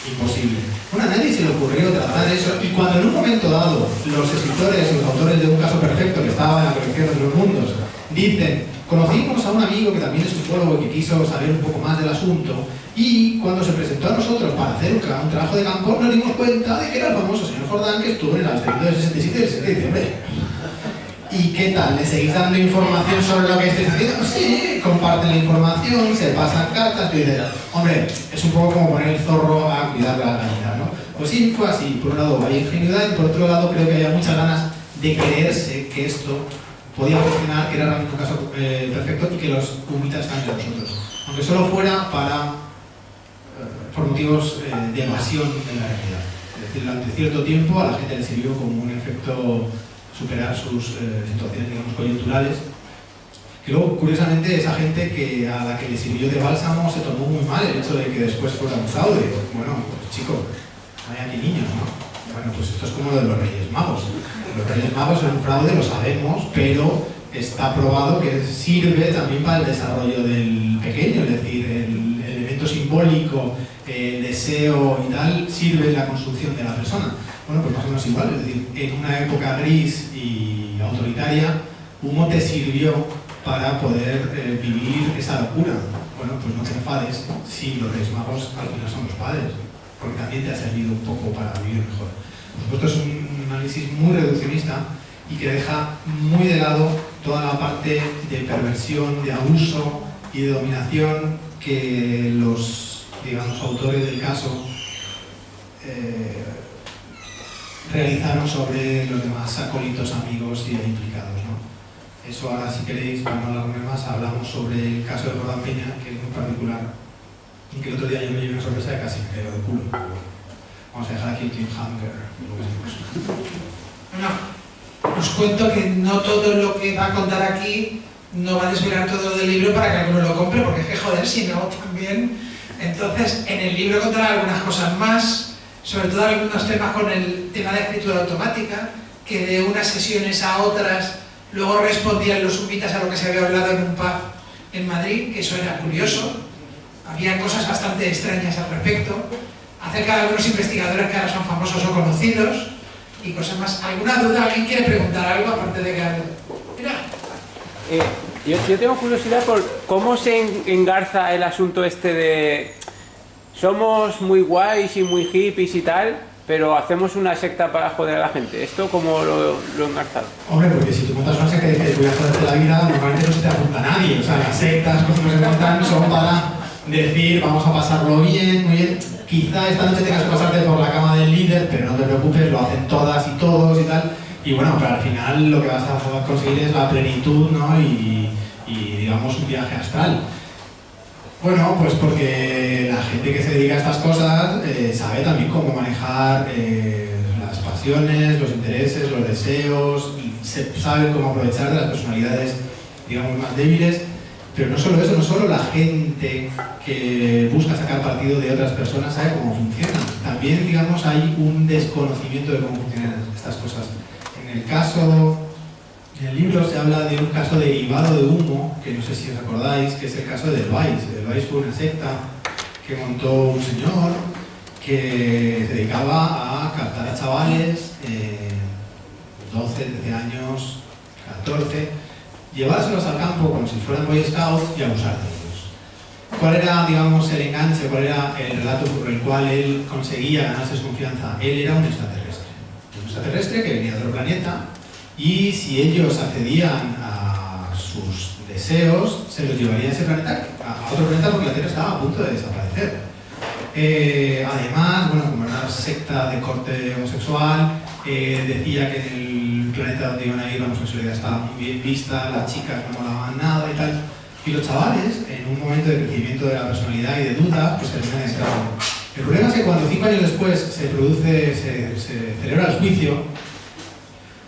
Imposible. Bueno, a nadie se le ocurrió tratar eso. Y cuando en un momento dado los escritores, los autores de Un caso perfecto, que estaba en la colección de los mundos, dicen, conocimos a un amigo que también es ufólogo y que quiso saber un poco más del asunto, y cuando se presentó a nosotros para hacer un trabajo de campo, nos dimos cuenta de que era el famoso señor Jordán que estuvo en el avistamiento del 67 y el 7 de diciembre. ¿Y qué tal? ¿Le seguís dando información sobre lo que estáis haciendo? Sí, comparten la información, se pasan cartas, y dicen, hombre, es un poco como poner el zorro a cuidar la gallina, ¿no? Pues sí, fue así. Por un lado hay ingenuidad y por otro lado creo que había muchas ganas de creerse que esto podía funcionar, que era realmente un caso perfecto y que los humitas están entre nosotros. Aunque solo fuera por motivos de evasión de la realidad. Es decir, durante cierto tiempo a la gente le sirvió como un efecto superar sus situaciones, digamos, coyunturales, que luego, curiosamente, esa gente a la que le sirvió de bálsamo se tomó muy mal el hecho de que después fuera un fraude. Bueno, pues chico, no hay aquí niños, ¿no? Bueno, pues esto es como lo de los Reyes Magos. Los Reyes Magos son un fraude, lo sabemos, pero está probado que sirve también para el desarrollo del pequeño, es decir, el elemento simbólico, el deseo y tal, sirve en la construcción de la persona. Bueno, pues más o menos igual, es decir, en una época gris y autoritaria, Humo te sirvió para poder vivir esa locura. Bueno, pues no te enfades si los Reyes Magos al final son los padres, porque también te ha servido un poco para vivir mejor. Por supuesto, es un análisis muy reduccionista y que deja muy de lado toda la parte de perversión, de abuso y de dominación que los, digamos, autores del caso realizaron sobre los demás acólitos, amigos y implicados, ¿no? Eso ahora, si queréis, para no alargarme más, hablamos sobre el caso de Jordán Peña, que es muy particular, y que el otro día yo me llevé una sorpresa de casi me quedo de culo. Vamos a dejar aquí el cliffhanger. Bueno, os cuento que no todo lo que va a contar aquí no va a desvelar todo del libro para que alguno lo compre, porque es que joder, si no, también. Entonces, en el libro contará algunas cosas más, sobre todo algunos temas con el tema de escritura automática, que de unas sesiones a otras luego respondían los humitas a lo que se había hablado en un pub en Madrid, que eso era curioso. Había cosas bastante extrañas al respecto, acerca de algunos investigadores que ahora son famosos o conocidos, y cosas más. ¿Alguna duda? ¿Alguien quiere preguntar algo aparte de que hable? Mira. Yo tengo curiosidad por cómo se engarza el asunto este de... Somos muy guays y muy hippies y tal, pero hacemos una secta para joder a la gente. ¿Esto cómo lo engarzado? Hombre, porque si tú montas una secta y dices voy a joderte la vida, normalmente no se te apunta a nadie. O sea, las sectas, cosas que se montan, son para decir vamos a pasarlo bien, muy bien. Quizá esta noche tengas que pasarte por la cama del líder, pero no te preocupes, lo hacen todas y todos y tal. Y bueno, pero al final lo que vas a conseguir es la plenitud, ¿no? Y digamos un viaje astral. Bueno, pues porque la gente que se dedica a estas cosas sabe también cómo manejar las pasiones, los intereses, los deseos, y sabe cómo aprovechar de las personalidades, digamos, más débiles. Pero no solo eso, no solo la gente que busca sacar partido de otras personas sabe cómo funcionan. También, digamos, hay un desconocimiento de cómo funcionan estas cosas. En el caso, en el libro se habla de un caso derivado de humo, que no sé si os acordáis, que es el caso de Edelweiss. Edelweiss fue una secta que montó un señor que se dedicaba a captar a chavales, 12, 13 años, 14, llevárselos al campo como si fueran Boy Scouts y abusar de ellos. ¿Cuál era, digamos, el enganche? ¿Cuál era el relato por el cual él conseguía ganarse su confianza? Él era un extraterrestre. Un extraterrestre que venía de otro planeta y si ellos accedían a sus deseos, se los llevaría a ese planeta, a otro planeta, porque la Tierra estaba a punto de desaparecer. Además, bueno, como era una secta de corte homosexual, decía que en el planeta donde iban a ir la homosexualidad estaba muy bien vista, las chicas no molaban nada y tal. Y los chavales, en un momento de crecimiento de la personalidad y de duda, pues terminan escapando. El problema es que cuando 5 años después se celebra el juicio,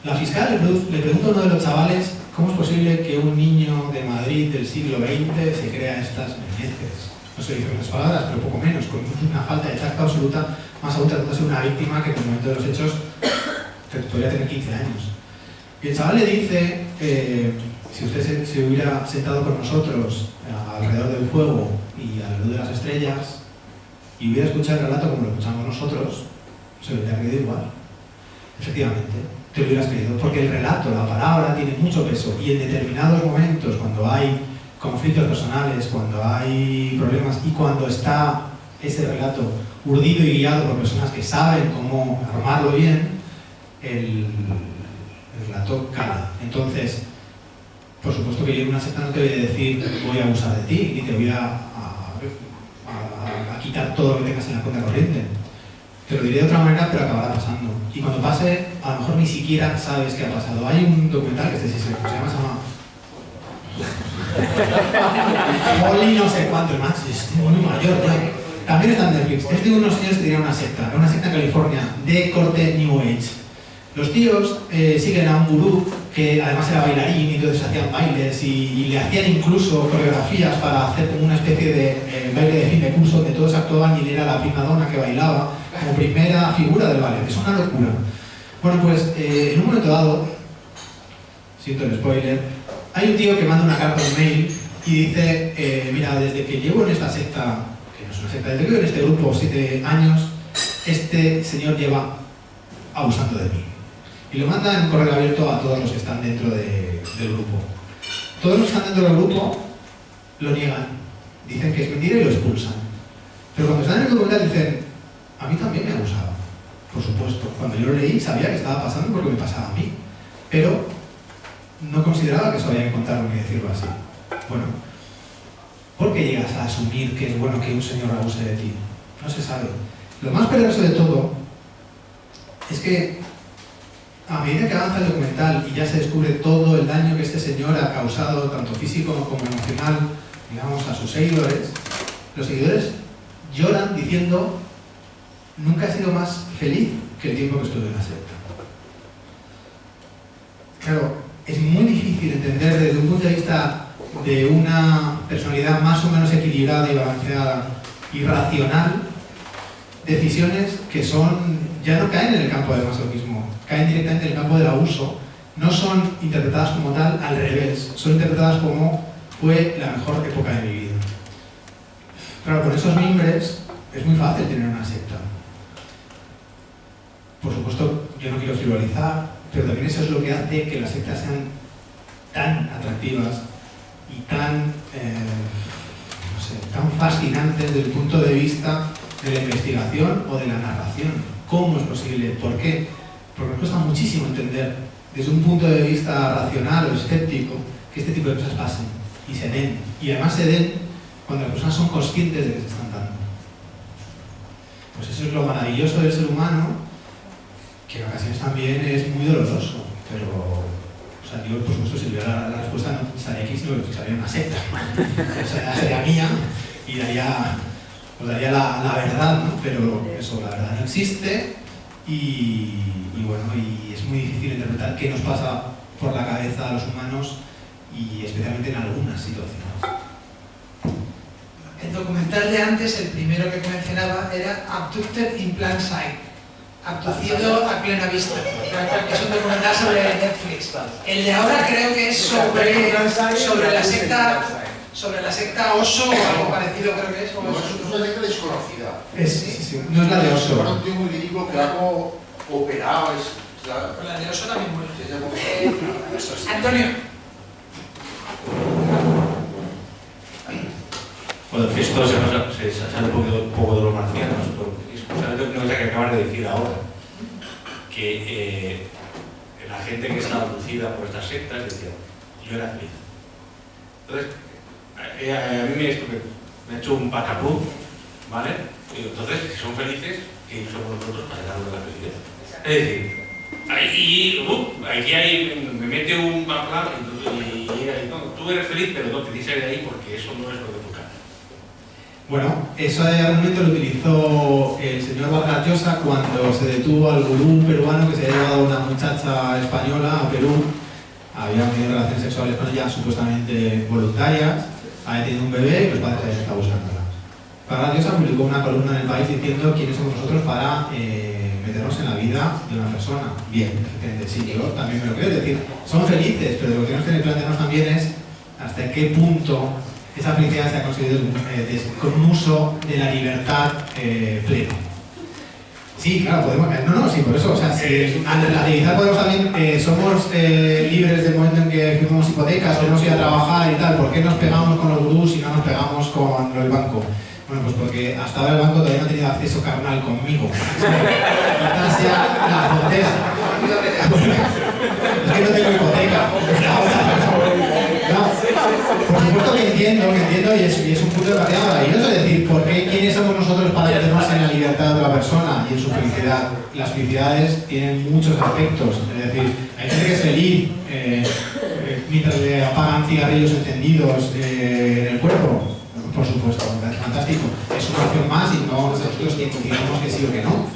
la fiscal le pregunta a uno de los chavales cómo es posible que un niño de Madrid del siglo XX se crea estas meñeces. No se dicen las palabras, pero poco menos, con una falta de tacto absoluta, más aún tratándose de una víctima que en el momento de los hechos podría tener 15 años. Y el chaval le dice, si usted se hubiera sentado con nosotros alrededor del fuego y a la luz de las estrellas y hubiera escuchado el relato como lo escuchamos nosotros, se lo hubiera creído igual. Efectivamente, te lo hubieras creído, porque el relato, la palabra, tiene mucho peso y en determinados momentos, cuando hay conflictos personales, cuando hay problemas y cuando está ese relato urdido y guiado por personas que saben cómo armarlo bien, el relato cala. Entonces, por supuesto que yo en una secta no te voy a decir voy a abusar de ti, ni te voy a quitar todo lo que tengas en la cuenta corriente. Te lo diré de otra manera, pero acabará pasando. Y cuando pase, a lo mejor ni siquiera sabes qué ha pasado. Hay un documental que se llama Oli no sé cuánto, macho, es muy mayor, tío. También está en Netflix. Es de unos señores que tenían una secta en California, de corte New Age. Los tíos siguen a un gurú que además era bailarín y entonces hacían bailes y le hacían incluso coreografías para hacer como una especie de baile de fin de curso donde todos actuaban y él era la primadona que bailaba como primera figura del ballet. Es una locura. Bueno, pues en un momento dado, siento el spoiler, hay un tío que manda una carta, un mail y dice, mira, desde que llevo en esta secta, que no es una secta, desde que llevo en este grupo 7 años, este señor lleva abusando de mí. Y lo manda en correo abierto a todos los que están dentro del grupo. Todos los que están dentro del grupo lo niegan, dicen que es mentira y lo expulsan. Pero cuando están en el documental dicen, a mí también me abusaba, por supuesto. Cuando yo lo leí sabía que estaba pasando porque me pasaba a mí, pero no consideraba que eso había que contarlo ni decirlo así. Bueno, ¿por qué llegas a asumir que es bueno que un señor abuse de ti? No se sabe. Lo más peligroso de todo es que a medida que avanza el documental y ya se descubre todo el daño que este señor ha causado, tanto físico como emocional, digamos, a sus seguidores, los seguidores lloran diciendo nunca he sido más feliz que el tiempo que estuve en la secta. Claro, es muy difícil entender desde un punto de vista de una personalidad más o menos equilibrada y balanceada y racional, decisiones que ya no caen en el campo del masoquismo, caen directamente en el campo del abuso, no son interpretadas como tal, al revés, son interpretadas como fue la mejor época de mi vida. Claro, con esos mimbres es muy fácil tener una secta. Por supuesto, yo no quiero frivolizar, pero también eso es lo que hace que las sectas sean tan atractivas y tan, no sé, tan fascinantes desde el punto de vista de la investigación o de la narración. ¿Cómo es posible? ¿Por qué? Porque nos cuesta muchísimo entender, desde un punto de vista racional o escéptico, que este tipo de cosas pasen y se den. Y además se den cuando las personas son conscientes de que se están dando. Pues eso es lo maravilloso del ser humano, que en ocasiones también es muy doloroso, pero, o sea, yo por supuesto si tuviera la respuesta no estaría aquí, sino que estaría una secta. O sea, sería mía y os daría la verdad, ¿no? Pero eso, la verdad no existe y bueno, y es muy difícil interpretar qué nos pasa por la cabeza a los humanos y especialmente en algunas situaciones. El documental de antes, el primero que mencionaba, era Abducted in Plain Sight, abducido a plena vista. Es un documental sobre Netflix. El de ahora creo que es sobre la secta Oso o algo parecido, creo que es. No, es una secta desconocida. Sí, no es la de Oso. Bueno, un tío muy ridículo que algo operado La de Oso también muy Antonio. Bueno, que esto se sale un poco de los marcianos, porque es justamente una cosa que acabas de decir ahora, que la gente que está abducida por estas sectas decía, yo era feliz. Entonces, a mí me ha hecho un patapú, ¿vale? Y entonces, si son felices, ¿qué somos nosotros para darle la felicidad? Es decir, aquí me mete un baclao y no, tú eres feliz, pero no te dices de ahí porque eso no es lo que tú cantas. Bueno, ese argumento lo utilizó el señor Vargas Llosa cuando se detuvo al gurú peruano que se había llevado a una muchacha española a Perú. Había tenido relaciones sexuales con ella supuestamente voluntarias, había tenido un bebé y los padres habían estado buscándola. Vargas Llosa publicó una columna en El País diciendo quiénes somos nosotros para meternos en la vida de una persona. Bien, efectivamente, sí, yo también me lo creo. Es decir, son felices, pero lo que tenemos que plantearnos también es hasta qué punto esa felicidad se ha conseguido con un uso de la libertad pleno. Sí, claro, podemos... No, sí, por eso, o sea, si al relativizar podemos también, somos libres del momento en que firmamos hipotecas, podemos ir a trabajar y tal, ¿por qué nos pegamos con los gurús y no nos pegamos con el banco? Bueno, pues porque hasta ahora el banco todavía no ha tenido acceso carnal conmigo. La frontera. Es que no tengo hipoteca. Por supuesto que entiendo y es un punto de partida maravilloso. Es decir, ¿por qué quiénes somos nosotros para meternos en la libertad de otra persona y en su felicidad? Las felicidades tienen muchos aspectos. Es decir, hay gente que es feliz mientras le apagan cigarrillos encendidos en el cuerpo. Por supuesto, es fantástico. Es una opción más y no nosotros que digamos que sí o que no.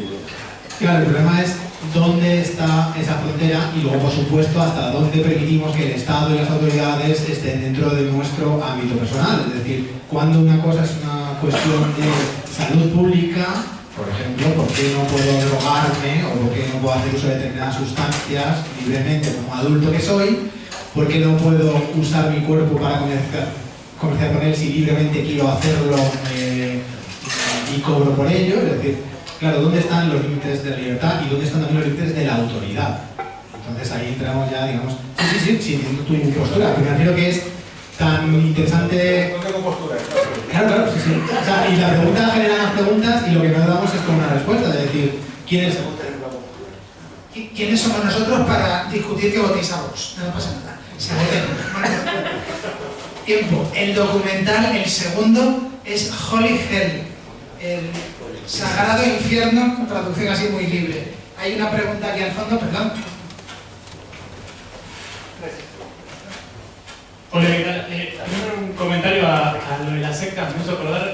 Claro, el problema es dónde está esa frontera y luego, por supuesto, hasta dónde permitimos que el Estado y las autoridades estén dentro de nuestro ámbito personal. Es decir, cuando una cosa es una cuestión de salud pública, por ejemplo, ¿por qué no puedo drogarme o por qué no puedo hacer uso de determinadas sustancias libremente como adulto que soy? ¿Por qué no puedo usar mi cuerpo para comerciar con él si libremente quiero hacerlo y cobro por ello? Es decir, claro, ¿dónde están los límites de la libertad y dónde están también los límites de la autoridad? Entonces ahí entramos ya, digamos, sí, entiendo tu postura, pero me refiero que es tan interesante... No tengo postura. Claro, sí. O sea, y la pregunta genera las preguntas y lo que nos damos es como una respuesta, es decir, ¿quiénes somos nosotros para discutir que votéis a Vox? No pasa nada. Se voten. Tiempo. El documental, el segundo, es Holy Hell, el Sagrado Infierno, con traducción así muy libre. Hay una pregunta aquí al fondo, perdón. Hola, ¿qué tal? Un comentario a lo de la secta. Me hizo acordar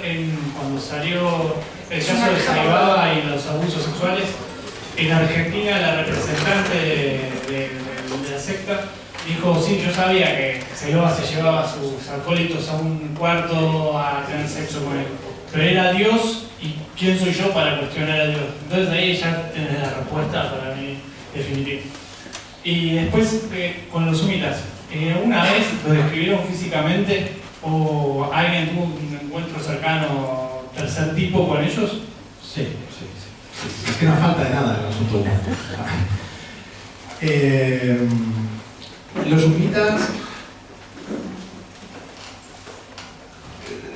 cuando salió el caso de Saibaba y los abusos sexuales. En Argentina, la representante de la secta dijo, sí, yo sabía que Saibaba se llevaba a sus alcohólicos a un cuarto a tener sexo con él. Pero era Dios, y ¿quién soy yo para cuestionar a Dios? Entonces ahí ya tenés la respuesta para mí definitiva. Y después, con los sumitas, ¿una vez lo describieron físicamente o alguien tuvo un encuentro cercano, tercer tipo con ellos? Sí. Es que no falta de nada en el asunto humano. Los sumitas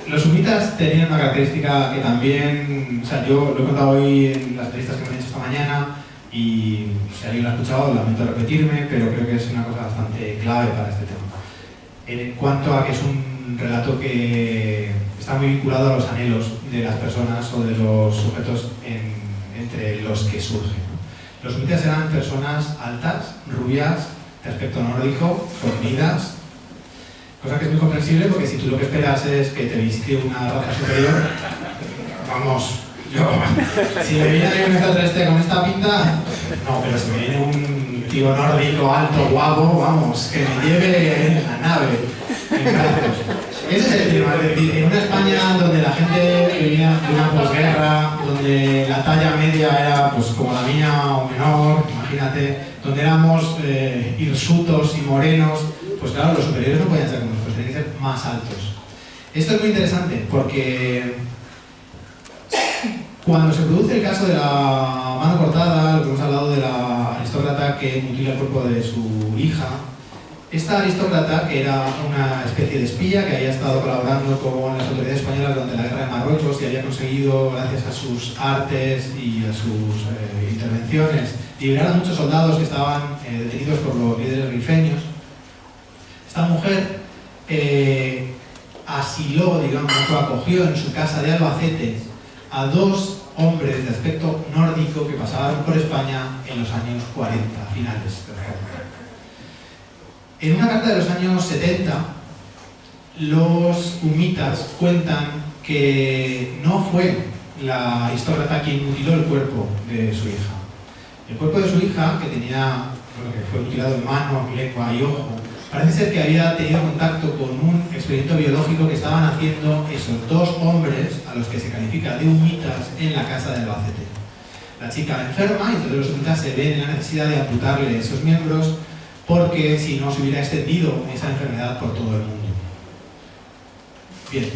Los sumitas tenían una característica que también, o sea, yo lo he contado hoy en las entrevistas que me han hecho esta mañana y si alguien lo ha escuchado, lamento repetirme, pero creo que es una cosa bastante clave para este tema. En cuanto a que es un relato que está muy vinculado a los anhelos de las personas o de los sujetos entre los que surgen. Los sumitas eran personas altas, rubias, de aspecto nórdico, fornidas, cosa que es muy comprensible porque si tú lo que esperas es que te visite una raza superior, vamos, si me viene un extraterrestre con esta pinta, no, pero si me viene un tío nórdico, alto, guapo, vamos, que me lleve en la nave, en brazos. Ese es el tema, es decir, en una España donde la gente venía de una posguerra, donde la talla media era pues como la mía o menor, imagínate, donde éramos hirsutos y morenos, pues claro, los superiores no podían ser como nosotros, tenían que ser más altos. Esto es muy interesante porque cuando se produce el caso de la mano cortada, lo que hemos hablado de la aristócrata que mutila el cuerpo de su hija, esta aristócrata, que era una especie de espía que había estado colaborando con las autoridades españolas durante la guerra de Marruecos y había conseguido, gracias a sus artes y a sus intervenciones, liberar a muchos soldados que estaban detenidos por los líderes rifeños. Esta mujer asiló, digamos, o acogió en su casa de Albacete a dos hombres de aspecto nórdico que pasaron por España en los años 40, finales de los 40. En una carta de los años 70, los humitas cuentan que no fue la aristócrata quien mutiló el cuerpo de su hija. El cuerpo de su hija, que tenía, bueno, que fue mutilado en mano, lengua y ojo, parece ser que había tenido contacto con un experimento biológico que estaban haciendo esos dos hombres, a los que se califica de humitas, en la casa de Albacete. La chica enferma y entonces los humitas se ven en la necesidad de amputarle esos miembros porque si no se hubiera extendido esa enfermedad por todo el mundo. Bien.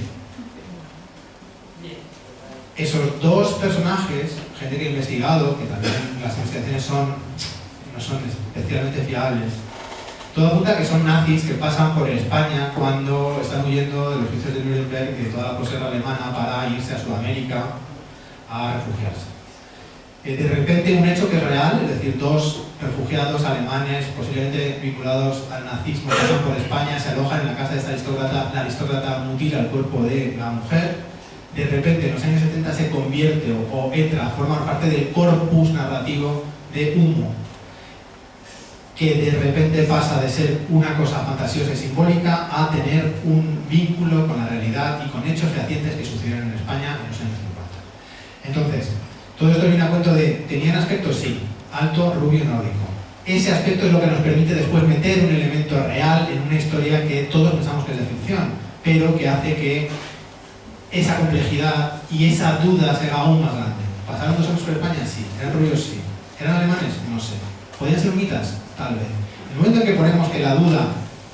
Esos dos personajes, gente que ha investigado, que también las investigaciones no son especialmente fiables, todo apunta que son nazis que pasan por España cuando están huyendo de los juicios de Nuremberg y de toda la posguerra alemana para irse a Sudamérica a refugiarse. De repente un hecho que es real, es decir, dos refugiados alemanes posiblemente vinculados al nazismo pasan por España, se alojan en la casa de esta aristócrata, la aristócrata mutila el cuerpo de la mujer, de repente en los años 70 se convierte o entra a formar parte del corpus narrativo de Humo, que de repente pasa de ser una cosa fantasiosa y simbólica a tener un vínculo con la realidad y con hechos fehacientes que sucedieron en España en los años 50. Entonces, todo esto viene a cuento de, tenían aspecto sí, alto, rubio, nórdico. Ese aspecto es lo que nos permite después meter un elemento real en una historia que todos pensamos que es de ficción, pero que hace que esa complejidad y esa duda sea aún más grande. ¿Pasaron 2 años por España? Sí. ¿Eran rubios? Sí. ¿Eran alemanes? No sé. ¿Podían ser humitas? Tal vez. En el momento en que ponemos que la duda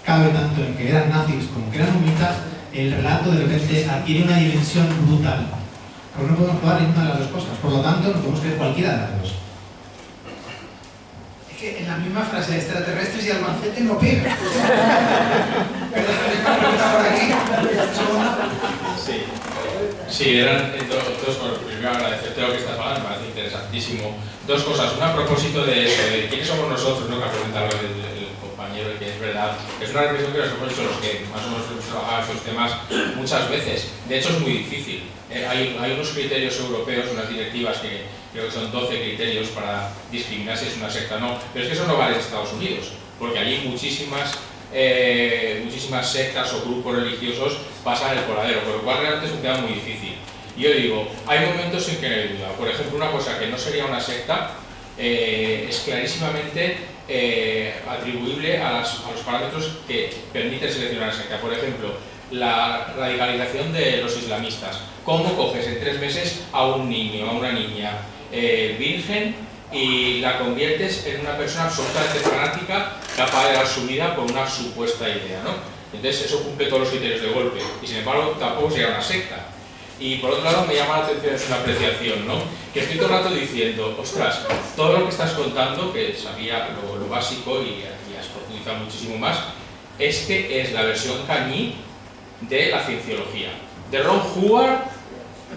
cabe tanto en que eran nazis como que eran humitas, el relato de repente adquiere una dimensión brutal. Porque no podemos jugar ninguna de las dos cosas. Por lo tanto, no podemos creer cualquiera de las dos. Es que en la misma frase de extraterrestres y Albacete no pega. Perdón, una pregunta por aquí. Sí. Sí, eran dos cosas. Primero agradecerte lo que estás hablando, me parece interesantísimo. Dos cosas. Una a propósito de eso, de quiénes somos nosotros, ¿no? Que ha comentado el compañero, y que es verdad. Es una reflexión que nos hemos hecho los que más o menos hemos trabajado estos temas muchas veces. De hecho, es muy difícil. Hay unos criterios europeos, unas directivas que creo que son 12 criterios para discriminar si es una secta o no, pero es que eso no vale en Estados Unidos, porque allí muchísimas sectas o grupos religiosos pasan el coladero, por lo cual realmente es un tema muy difícil. Y yo digo, hay momentos en que no hay duda. Por ejemplo, una cosa que no sería una secta es clarísimamente atribuible a los parámetros que permiten seleccionar una secta. Por ejemplo, la radicalización de los islamistas. ¿Cómo coges en 3 meses a un niño, a una niña virgen y la conviertes en una persona absolutamente fanática, capaz de dar su vida por una supuesta idea, ¿no? Entonces eso cumple todos los criterios de golpe y sin embargo tampoco sería una secta. Y por otro lado me llama la atención, es una apreciación, ¿no? Que estoy todo el rato diciendo, ostras, todo lo que estás contando, que sabía lo básico y has profundizado muchísimo más, es que es la versión cañí de la cienciología. de Ron Hubbard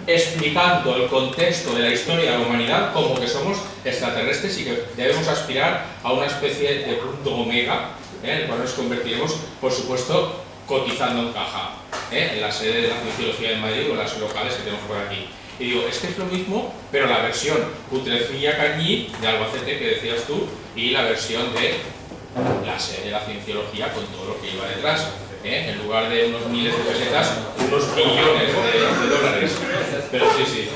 explicando el contexto de la historia de la humanidad como que somos extraterrestres y que debemos aspirar a una especie de punto omega, en el cual nos convertiremos, por supuesto, cotizando en caja, en la sede de la Cienciología de Madrid o en las locales que tenemos por aquí. Y digo, es que es lo mismo, pero la versión Putrecilla Cañí de Albacete que decías tú, y la versión de la sede de la Cienciología con todo lo que iba detrás. En lugar de unos miles de pesetas, unos billones de dólares. Pero sí, sí.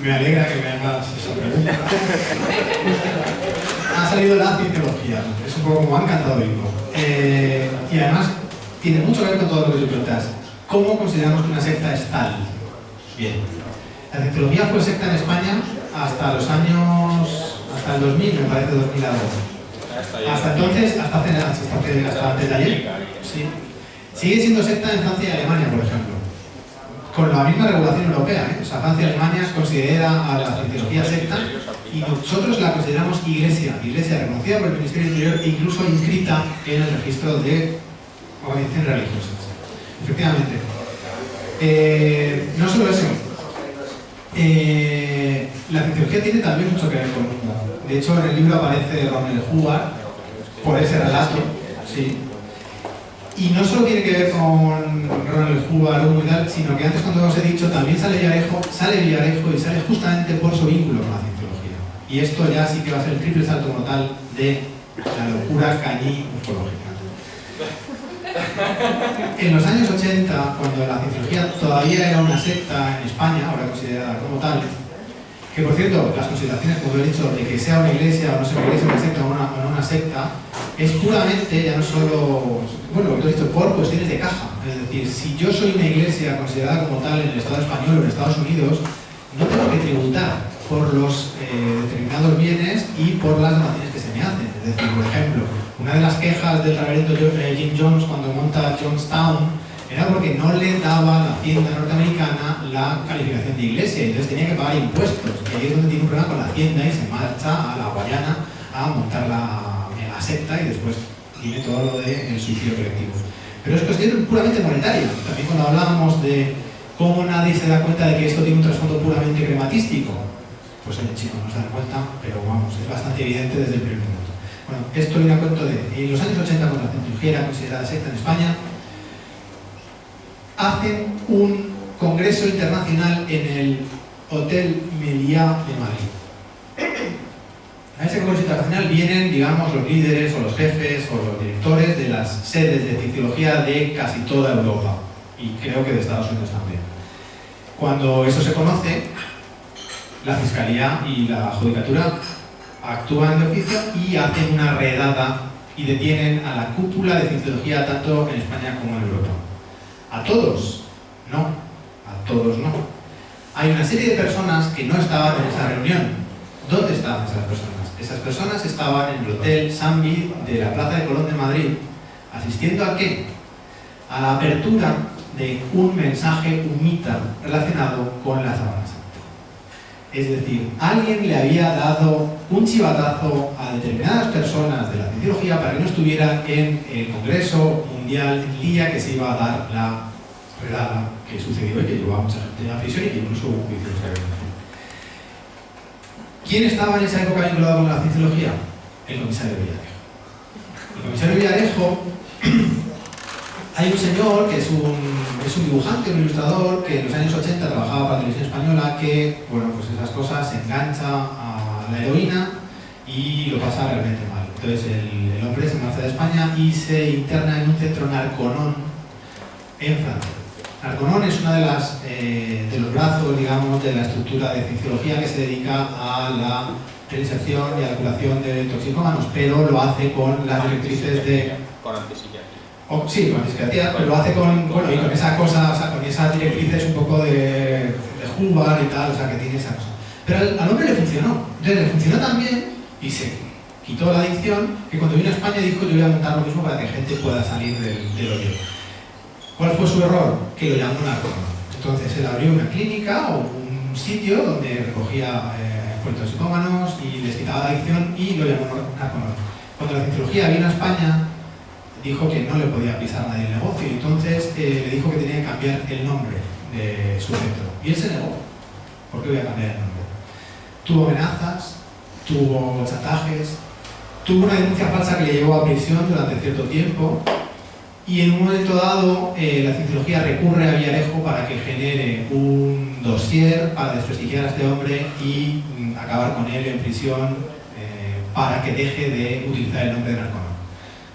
Me alegra que me hagas esa pregunta. Ha salido la Cienciología, es un poco como han cantado Bingo. Y además tiene mucho que ver con todo lo que tú preguntas. ¿Cómo consideramos que una secta es tal? Bien. La Cienciología fue secta en España hasta los años... hasta el 2000, me parece, 2000 algo. Hasta entonces, hasta antes de ayer, sí. Sigue siendo secta en Francia y Alemania, por ejemplo, con la misma regulación europea, O sea, Francia y Alemania considera a la Cienciología secta y nosotros la consideramos iglesia reconocida por el Ministerio del Interior e incluso inscrita en el registro de organizaciones religiosas. Efectivamente. No solo eso. La Cienciología tiene también mucho que ver con el mundo. De hecho, en el libro aparece Ronald Hubbard por ese relato, sí. Y no solo tiene que ver con Ronald Hubbard y tal, sino que antes, cuando os he dicho, también sale Villarejo y sale justamente por su vínculo con la Cienciología. Y esto ya sí que va a ser el triple salto mortal de la locura cañí ufológica. En los años 80, cuando la Cienciología todavía era una secta en España, ahora considerada como tal, que por cierto, las consideraciones, como he dicho, de que sea una iglesia o no sea una iglesia, una secta o no una secta, es puramente, ya no solo, bueno, lo que tú has dicho, por cuestiones de caja. Es decir, si yo soy una iglesia considerada como tal en el Estado español o en Estados Unidos, no tengo que tributar por los determinados bienes y por las donaciones que se me hacen. Es decir, por ejemplo, una de las quejas del reverendo Jim Jones cuando monta Jonestown era porque no le daba a la Hacienda norteamericana la calificación de iglesia y entonces tenía que pagar impuestos. Y ahí es donde tiene un problema con la Hacienda y se marcha a la Guayana a montar la secta y después viene todo lo del suicidio colectivo. Pero es cuestión puramente monetaria. También cuando hablábamos de cómo nadie se da cuenta de que esto tiene un trasfondo puramente crematístico, pues el chico no se da cuenta, pero vamos, es bastante evidente desde el primer momento. Bueno, esto viene a cuento de, en los años 80, cuando la Cienciología era considerada secta en España, hacen un congreso internacional en el Hotel Meliá de Madrid. A ese congreso internacional vienen, digamos, los líderes o los jefes o los directores de las sedes de Cienciología de casi toda Europa y creo que de Estados Unidos también. Cuando eso se conoce, la Fiscalía y la Judicatura actúan de oficio y hacen una redada y detienen a la cúpula de Cienciología tanto en España como en Europa. ¿A todos? No. A todos no. Hay una serie de personas que no estaban en esa reunión. ¿Dónde estaban esas personas? Esas personas estaban en el Hotel Sambi de la Plaza de Colón de Madrid, asistiendo ¿a qué? A la apertura de un mensaje humita relacionado con la Sábana Santa. Es decir, alguien le había dado un chivatazo a determinadas personas de la Cienciología para que no estuviera en el Congreso Mundial el día que se iba a dar la redada que sucedió y que llevó a mucha gente a prisión y que incluso hubo juicios. ¿Quién estaba en esa época vinculado con la Cienciología? El comisario Villarejo. El comisario Villarejo, hay un señor que es un dibujante, un ilustrador, que en los años 80 trabajaba para la Televisión Española, que, bueno, pues esas cosas se engancha a la heroína y lo pasa realmente mal. Entonces el hombre se marcha de España y se interna en un centro narconón en Francia. Narconón es una de los brazos, digamos, de la estructura de Cienciología que se dedica a la reinserción y a la curación de toxicómanos, pero lo hace con las directrices de... Con antipsiquiatría. Sí, con antipsiquiatría, pero lo hace con esa cosa, o sea, con esas directrices un poco de Hubbard y tal, o sea, que tiene esa cosa. Pero al hombre le funcionó. Entonces le funcionó también y se quitó la adicción, que cuando vino a España dijo: yo voy a montar lo mismo para que gente pueda salir del hoyo. ¿Cuál fue su error? Que lo llamó narcómano. Entonces él abrió una clínica o un sitio donde recogía toxicómanos y les quitaba la adicción y lo llamó narcómano. Cuando la Cienciología vino a España, dijo que no le podía pisar nadie el negocio y entonces le dijo que tenía que cambiar el nombre de su centro. Y él se negó. ¿Por qué voy a cambiar el nombre? Tuvo amenazas, tuvo chantajes, tuvo una denuncia falsa que le llevó a prisión durante cierto tiempo y en un momento dado la Cienciología recurre a Villarejo para que genere un dossier para desprestigiar a este hombre y acabar con él en prisión para que deje de utilizar el nombre de Narcómano.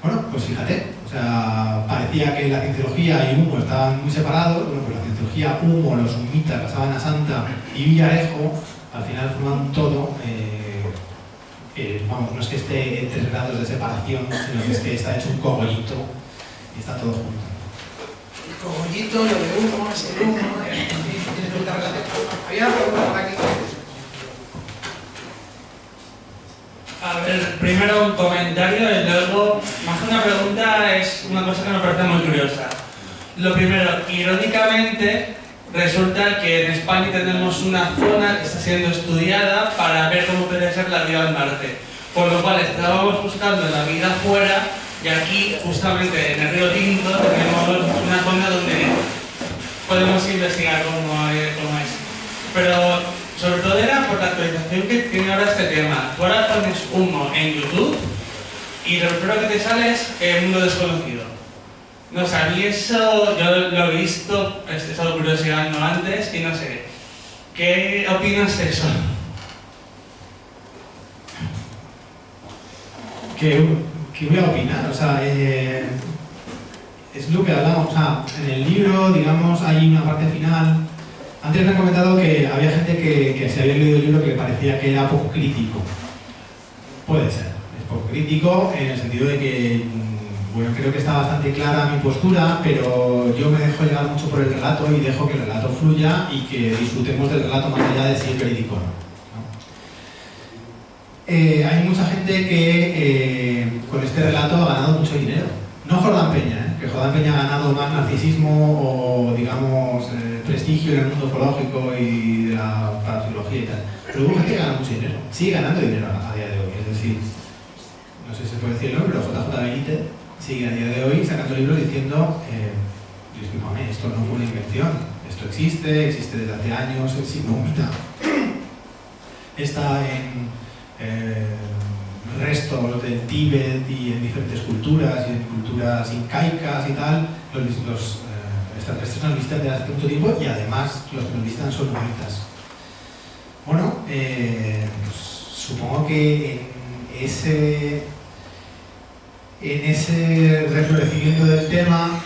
Bueno, pues fíjate, o sea, parecía que la Cienciología y Humo estaban muy separados. Bueno, pues la Cienciología, Humo, los humitas, la Sábana Santa y Villarejo al final forman todo. Vamos, no es que esté en 3 grados de separación, sino que es que está hecho un cogollito y está todo junto. El cogollito, lo de humo, ese humo, tiene mucha relación. Había una pregunta por aquí. A ver, primero un comentario y luego, más que una pregunta, es una cosa que me parece muy curiosa. Lo primero, irónicamente, resulta que en España tenemos una zona que está siendo estudiada para ver cómo puede ser la vida en Marte. Por lo cual estábamos buscando la vida afuera y aquí, justamente en el Río Tinto, tenemos una zona donde podemos investigar cómo es. Pero sobre todo era por la actualización que tiene ahora este tema. Tú ahora pones Humo en YouTube y lo primero que te sale es Mundo Desconocido. No sé, a mí eso, yo lo he visto, he estado curioseando antes y no sé. ¿Qué opinas de eso? ¿Qué voy a opinar? O sea, es lo que hablamos. O sea, en el libro, digamos, hay una parte final. Antes me han comentado que había gente que se había leído el libro que le parecía que era poco crítico. Puede ser, es poco crítico en el sentido de que, bueno, creo que está bastante clara mi postura, pero yo me dejo llevar mucho por el relato y dejo que el relato fluya y que disfrutemos del relato más allá de si es verídico o no. Hay mucha gente que con este relato ha ganado mucho dinero. No Jordán Peña, que Jordán Peña ha ganado más narcisismo o, digamos, prestigio en el mundo ufológico y de la parapsicología y tal. Pero hubo gente que gana mucho dinero. Sigue ganando dinero a día de hoy. Es decir, no sé si se puede decir el nombre, pero JJ Benítez sigue a día de hoy sacando libros diciendo discúlpame, esto no fue una invención. Esto existe desde hace años, el signo humita está en restos del Tíbet y en diferentes culturas y en culturas incaicas y tal. Los extraterrestres nos visitan desde hace mucho tiempo y además los que nos visitan son humitas. Bueno, pues supongo que en ese reflorecimiento del tema,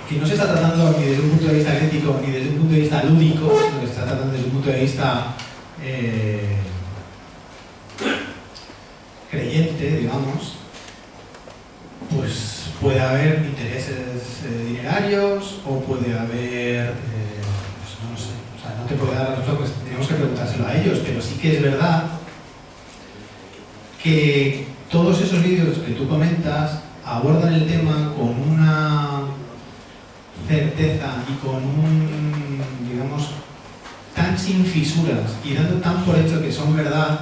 que no se está tratando ni desde un punto de vista crítico ni desde un punto de vista lúdico, sino que se está tratando desde un punto de vista creyente, digamos, pues puede haber intereses dinerarios o puede haber, pues no sé, o sea, no te puedo dar la respuesta, pues tenemos que preguntárselo a ellos, pero sí que es verdad que todos esos vídeos que tú comentas abordan el tema con una certeza y con un, digamos, tan sin fisuras y dando tan por hecho que son verdad,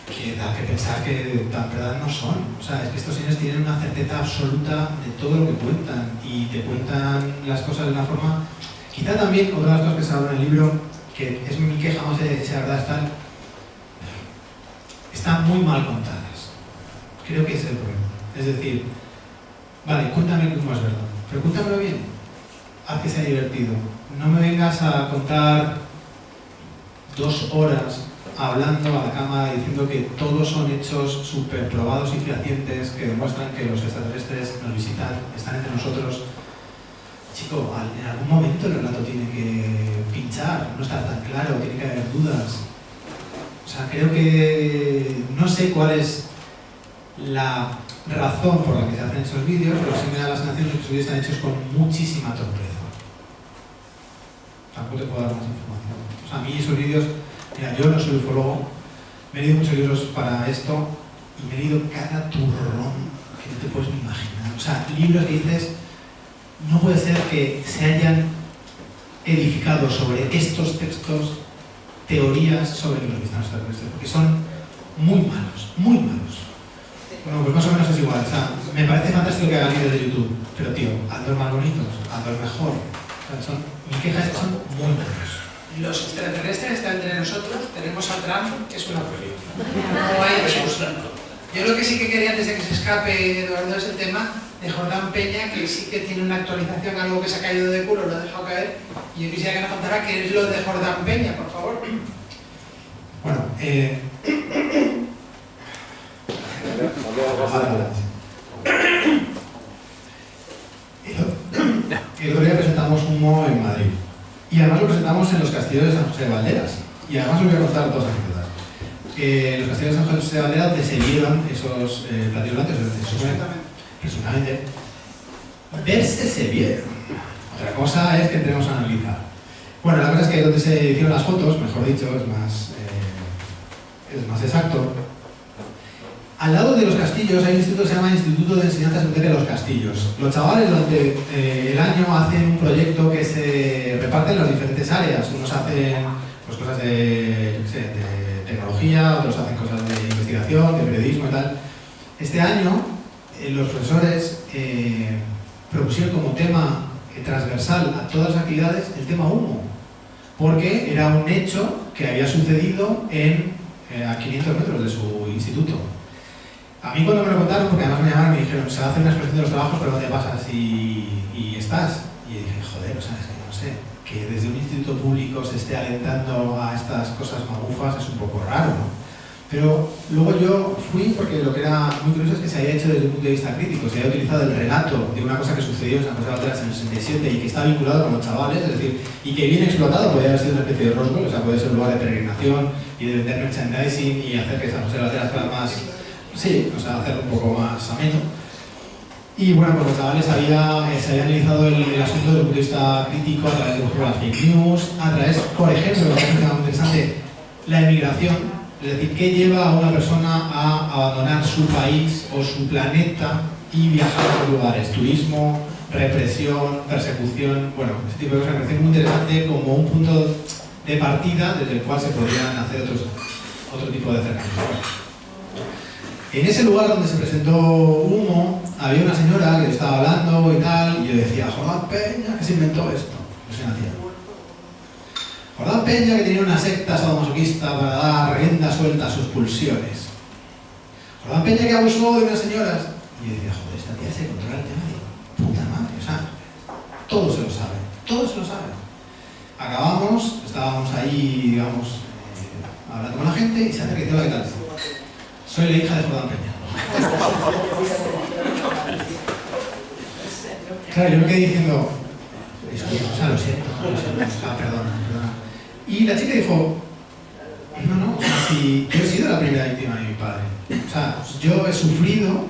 que da que pensar que tan verdad no son. O sea, es que estos señores tienen una certeza absoluta de todo lo que cuentan y te cuentan las cosas de una forma. Quizá también otra de las cosas que se habla en el libro, que es mi queja más de si la verdad están muy mal contadas. Creo que ese es el problema. Es decir, vale, cuéntame cómo es verdad, pero cuéntamelo bien, haz que sea divertido. No me vengas a contar 2 horas hablando a la cámara diciendo que todos son hechos súper probados y fehacientes que demuestran que los extraterrestres nos visitan, están entre nosotros. Chico, en algún momento el relato tiene que pinchar, no está tan claro, tiene que haber dudas. O sea, creo que no sé cuál es la razón por la que se hacen esos vídeos, pero sí me da la sensación de que esos vídeos están hechos con muchísima torpeza. Tampoco te puedo dar más información. O sea, a mí esos vídeos, mira, yo no soy ufólogo, me he leído muchos libros para esto y me he leído cada turrón que no te puedes ni imaginar. O sea, libros que dices, no puede ser que se hayan edificado sobre estos textos teorías sobre los vistas extraterrestres, porque son muy malos, muy malos. Bueno, pues más o menos es igual. O sea, me parece fantástico que hagan vídeos de YouTube, pero tío, hazlos más bonitos, hazlos mejor. O sea, mi queja es que son muy buenos. Los extraterrestres están entre nosotros, tenemos a Trump, que es una peli. No hay discusión. Yo lo que sí que quería, antes de que se escape Eduardo, es el tema de Jordán Peña, que sí que tiene una actualización, algo que se ha caído de culo, lo ha dejado caer, y yo quisiera que nos contara qué es lo de Jordán Peña, por favor. Bueno, el otro día presentamos Humo en Madrid. Y además lo presentamos en los castillos de San José de Valderas. Y además os voy a contar dos anécdotas. Los castillos de San José de Valderas, donde se vieron esos platillos blancos, personalmente, verse se vieron. Otra cosa es que entremos a analizar. Bueno, la cosa es que donde se hicieron las fotos, mejor dicho, es más exacto. Al lado de los castillos hay un instituto que se llama Instituto de Enseñanza Secundaria de los Castillos. Los chavales durante el año hacen un proyecto que se reparte en las diferentes áreas. Unos hacen pues, cosas de tecnología, otros hacen cosas de investigación, de periodismo y tal. Este año los profesores propusieron como tema transversal a todas las actividades el tema humo, porque era un hecho que había sucedido a 500 metros de su instituto. A mí cuando me lo contaron, porque además me llamaron y me dijeron, se va a hacer una exposición de los trabajos, pero ¿dónde pasas y estás? Y yo dije, joder, o sea, es que no sé, que desde un instituto público se esté alentando a estas cosas magufas es un poco raro, ¿no? Pero luego yo fui porque lo que era muy curioso es que se había hecho desde un punto de vista crítico, se había utilizado el relato de una cosa que sucedió en San José de Valderas en el 67 y que está vinculado con los chavales, es decir, y que bien explotado podría haber sido una especie de Roswell, o sea, puede ser un lugar de peregrinación y de vender merchandising y hacer que San José de Valderas fuera más, sí, o sea, hacerlo un poco más ameno. Y bueno, pues los chavales se había analizado el asunto desde un punto de vista crítico a través de, por ejemplo, las fake news, a través, por ejemplo, me parece muy interesante, la emigración. Es decir, ¿qué lleva a una persona a abandonar su país o su planeta y viajar a otros lugares? Turismo, represión, persecución, bueno, ese tipo de cosas me parece muy interesante como un punto de partida desde el cual se podrían hacer otro tipo de acercamientos. En ese lugar donde se presentó Humo, había una señora que estaba hablando y tal, y yo decía, Jordán Peña, que se inventó esto. No sé, nacía. Jordán Peña, que tenía una secta sadomasoquista para dar rienda suelta a sus pulsiones. Jordán Peña, que abusó de unas señoras. Y yo decía, joder, esta tía se controla el tema de puta madre. O sea, todos se lo saben, todos se lo saben. Acabamos, estábamos ahí, digamos, hablando con la gente y se acerca la que tal. Soy la hija de Jordán Peña. Claro, yo me quedé diciendo, o sea, lo siento, perdona. Y la chica dijo, no, o sea, si yo he sido la primera víctima de mi padre. O sea, yo he sufrido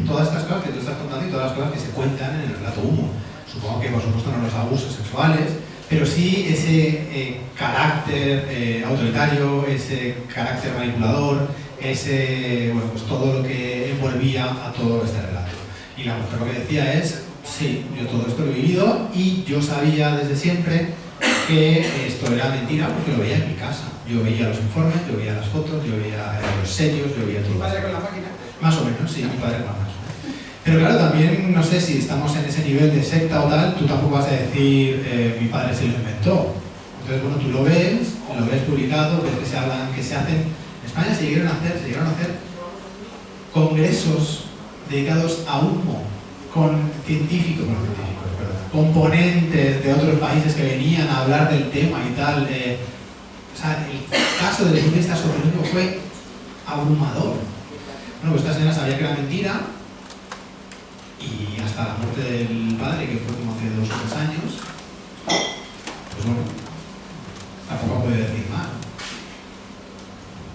todas estas cosas que tú estás contando y todas las cosas que se cuentan en el relato Humo. Supongo que por supuesto no los abusos sexuales, pero sí ese carácter autoritario, ese carácter manipulador, bueno, pues todo lo que envolvía a todo este relato. Y la mujer lo que decía es, sí, yo todo esto lo he vivido y yo sabía desde siempre que esto era mentira porque lo veía en mi casa. Yo veía los informes, yo veía las fotos, yo veía los sellos, yo veía todo. ¿Tu padre con la máquina? Más o menos, sí, mi padre con la máquina. Pero claro, también, no sé si estamos en ese nivel de secta o tal, tú tampoco vas a decir, mi padre se lo inventó. Entonces, bueno, tú lo ves publicado, ves que se hablan, que se hacen. En España se llegaron a hacer congresos dedicados a Humo, con científicos, componentes de otros países que venían a hablar del tema y tal. O sea, el caso desde el punto de vista sociológico fue abrumador. Bueno, pues esta señora sabía que era mentira y hasta la muerte del padre, que fue como hace 2 o 3 años, pues bueno, tampoco puede decir más.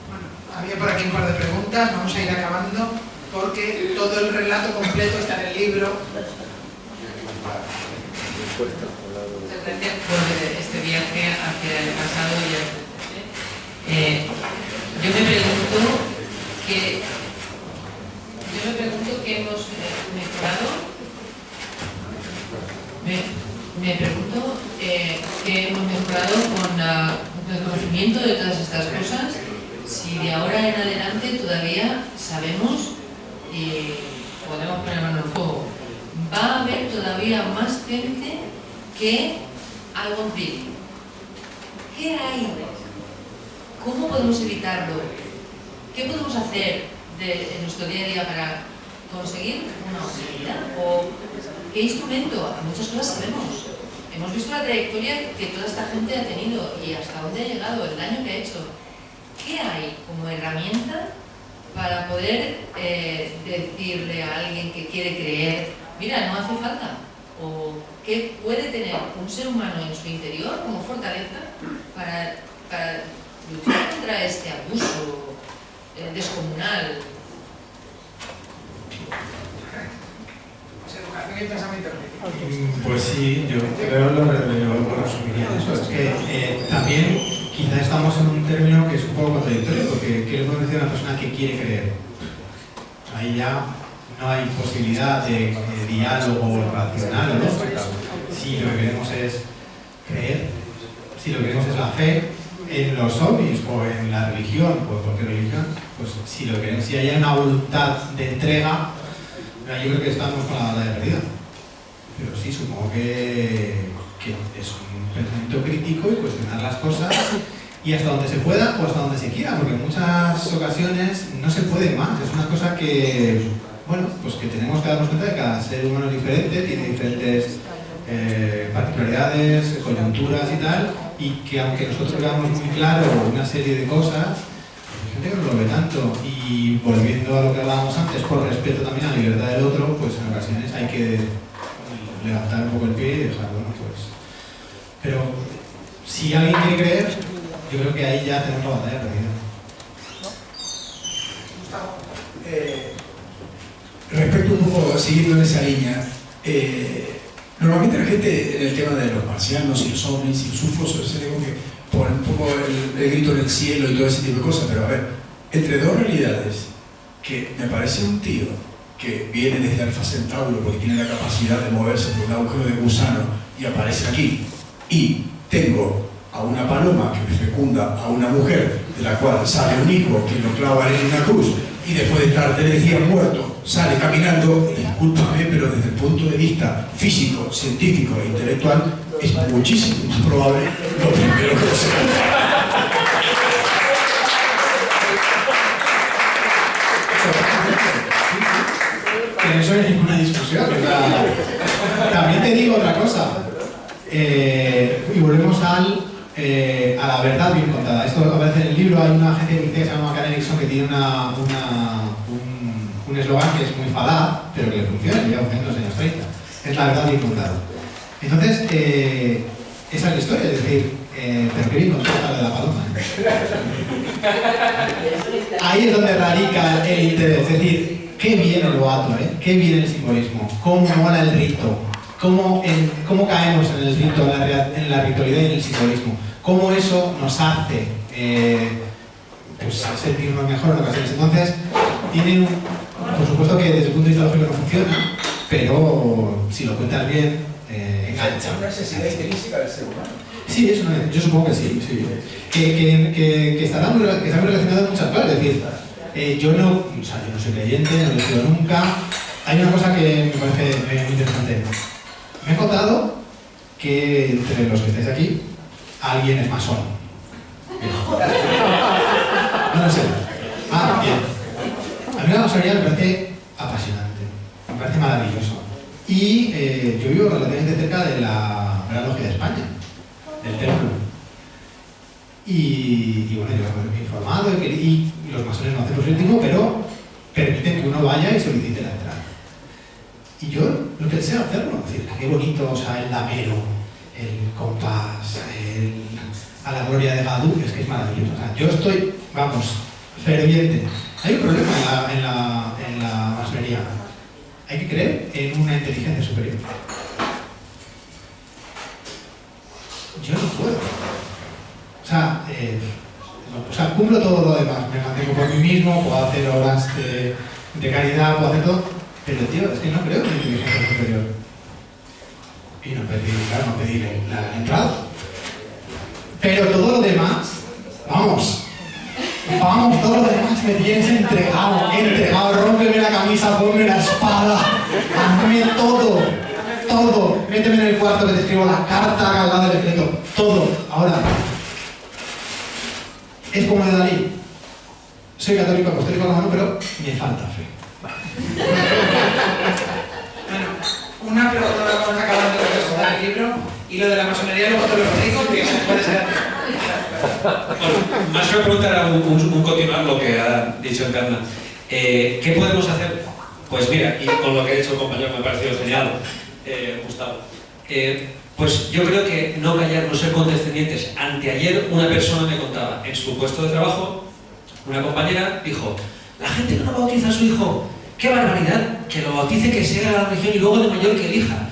Bueno, había por aquí un par de preguntas, vamos a ir acabando porque todo el relato completo está en el libro. Gracias por este viaje hacia el pasado y el presente. Yo me pregunto qué hemos mejorado. Me pregunto qué hemos mejorado con el conocimiento de todas estas cosas. Si de ahora en adelante todavía sabemos y podemos poner mano al fuego, va a haber todavía más gente que algo empírico. ¿Qué hay? ¿Cómo podemos evitarlo? ¿Qué podemos hacer en nuestro día a día para conseguir una utilidad? ¿O qué instrumento? Muchas cosas sabemos. Hemos visto la trayectoria que toda esta gente ha tenido y hasta dónde ha llegado, el daño que ha hecho. ¿Qué hay como herramienta para poder decirle a alguien que quiere creer, mira, no hace falta? ¿O qué puede tener un ser humano en su interior como fortaleza para luchar contra este abuso descomunal? Educación y pensamiento crítico. Pues sí, yo creo lo resumiría en eso. Es que también quizá estamos en un término que es un poco contradictorio, porque ¿qué le podemos decir a una persona que quiere creer? Ahí ya no hay posibilidad de diálogo racional o lógica. Si lo que queremos es creer, si lo que queremos es la fe en los ovnis o en la religión o en cualquier religión, pues si lo que queremos, si hay una voluntad de entrega, yo creo que estamos con la batalla perdida. Pero sí, supongo que es un pensamiento crítico y cuestionar las cosas y hasta donde se pueda o hasta donde se quiera, porque en muchas ocasiones no se puede más. Es una cosa que, bueno, pues que tenemos que darnos cuenta de que cada ser humano es diferente, tiene diferentes particularidades, coyunturas y tal, y que aunque nosotros veamos muy claro una serie de cosas, hay gente que no lo ve tanto. Y volviendo a lo que hablábamos antes, por respeto también a la libertad del otro, pues en ocasiones hay que levantar un poco el pie y dejar, bueno, pues... Pero si alguien quiere creer, yo creo que ahí ya tenemos la batalla perdida. Respecto un poco, siguiendo en esa línea, normalmente la gente en el tema de los marcianos y los ovnis y los UFOs se digo que ponen un poco el grito en el cielo y todo ese tipo de cosas, pero a ver, entre dos realidades, que me parece un tío que viene desde Alfa Centauro porque tiene la capacidad de moverse por un agujero de gusano y aparece aquí, y tengo a una paloma que me fecunda a una mujer de la cual sale un hijo que lo clava en una cruz y después de estar 3 días muerto sale caminando, discúlpame, pero desde el punto de vista físico, científico e intelectual es muchísimo más probable lo primero que se Que no hay ninguna discusión. También te digo otra cosa. Y volvemos a la verdad bien contada. Esto aparece en el libro. Hay una agencia que se llama Karen Erickson que tiene un eslogan que es muy falaz, pero que le funciona, lleva funcionando en los años 30. Es la verdad bien contada. Entonces, esa es la historia, es decir, pero qué bien contada de la paloma. Ahí es donde radica el interés, es decir, qué bien el boato, qué bien el simbolismo, cómo mola el rito, cómo caemos en el rito, en la ritualidad y en el simbolismo, cómo eso nos hace pues, sentirnos mejor en ocasiones. Entonces, tienen, por supuesto que desde el punto de vista lógico no funciona, pero si lo cuentas bien, engancha. ¿Es una necesidad intrínseca del ser humano? Sí, eso no es, yo supongo que sí. Que está muy relacionado en muchas cosas. Es decir, yo no soy creyente, no lo he sido nunca. Hay una cosa que me parece muy interesante. Me he contado que entre los que estáis aquí, alguien es masón. No lo sé. Bien. A mí la masonería me parece apasionante, me parece maravilloso. Y yo vivo relativamente cerca de la Real Logia de España, del templo. Y bueno, yo me he informado y los masones no hacen proselitismo, pero permiten que uno vaya y solicite la entrada. Y yo lo que deseo hacerlo, es decir, qué bonito, o sea, el damero, el compás, a la gloria de Gadú, es que es maravilloso. O sea, yo estoy, vamos, ferviente. Hay un problema en la masonería. Hay que creer en una inteligencia superior. Yo no puedo. O sea, cumplo todo lo demás. Me mantengo por mí mismo, puedo hacer obras de caridad, puedo hacer todo. Pero, tío, es que no creo en una inteligencia superior. Y no pedí la entrada. Pero todo lo demás, vamos, todo lo demás me tienes entregado, rómpeme la camisa, ponme la espada, hazme todo, méteme en el cuarto que te escribo la carta cargada del decreto, todo. Ahora, es como de Dalí, soy católico, apostólico romano, pero me falta fe. Bueno, una pregunta vamos acabando de presentar el libro, y lo de la masonería luego te lo explico, que puede ser. Bueno, más que una pregunta era un continuar lo que ha dicho Encarna. ¿Qué podemos hacer? Pues mira, y con lo que ha dicho el compañero me ha parecido genial, Gustavo. Pues yo creo que no callar, no ser condescendientes. Anteayer una persona me contaba, en su puesto de trabajo, una compañera dijo, la gente que no bautiza a su hijo, ¡qué barbaridad! Que lo bautice, que sea la religión y luego de mayor que elija.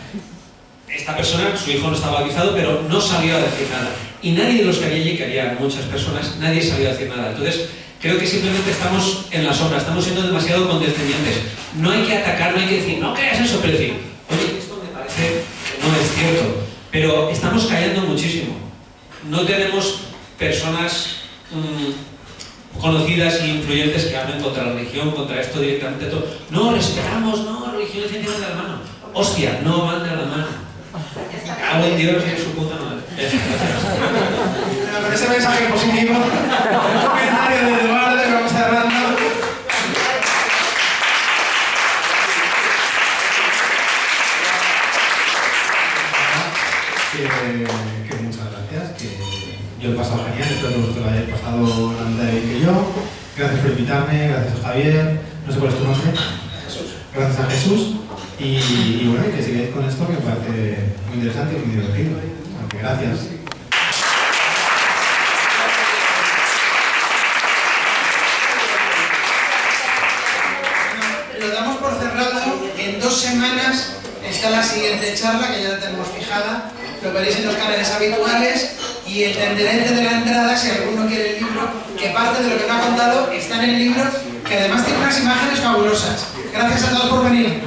Esta persona, su hijo no estaba bautizado, pero no salió a decir nada. Y nadie de los que había allí, que había muchas personas, nadie salió a decir nada. Entonces, creo que simplemente estamos en la sombra, estamos siendo demasiado condescendientes. No hay que atacar, no hay que decir, no creas eso, pero decir, oye, esto me parece que no es cierto. Pero estamos callando muchísimo. No tenemos personas conocidas e influyentes que hablen contra la religión, contra esto directamente. Todo. No, respetamos, no, religión y ciencia van de la mano. Hostia, no van de la mano. Hago en Dios y en su puta madre. Bueno, con ese mensaje positivo, el comentario de Eduardo que vamos cerrando. Que muchas gracias, que yo he pasado genial, espero que vosotros lo hayáis pasado la mitad de bien que yo. Gracias por invitarme, gracias a Javier, no sé cuál es tu nombre. Jesús. Gracias a Jesús. Y bueno, que sigáis con esto que me parece muy interesante y muy divertido. Así que gracias. Lo damos por cerrado. En 2 semanas está la siguiente charla, que ya la tenemos fijada. Lo veréis en los canales habituales. Y el tenderete de la entrada, si alguno quiere el libro, que parte de lo que me ha contado está en el libro, que además tiene unas imágenes fabulosas. Gracias a todos por venir.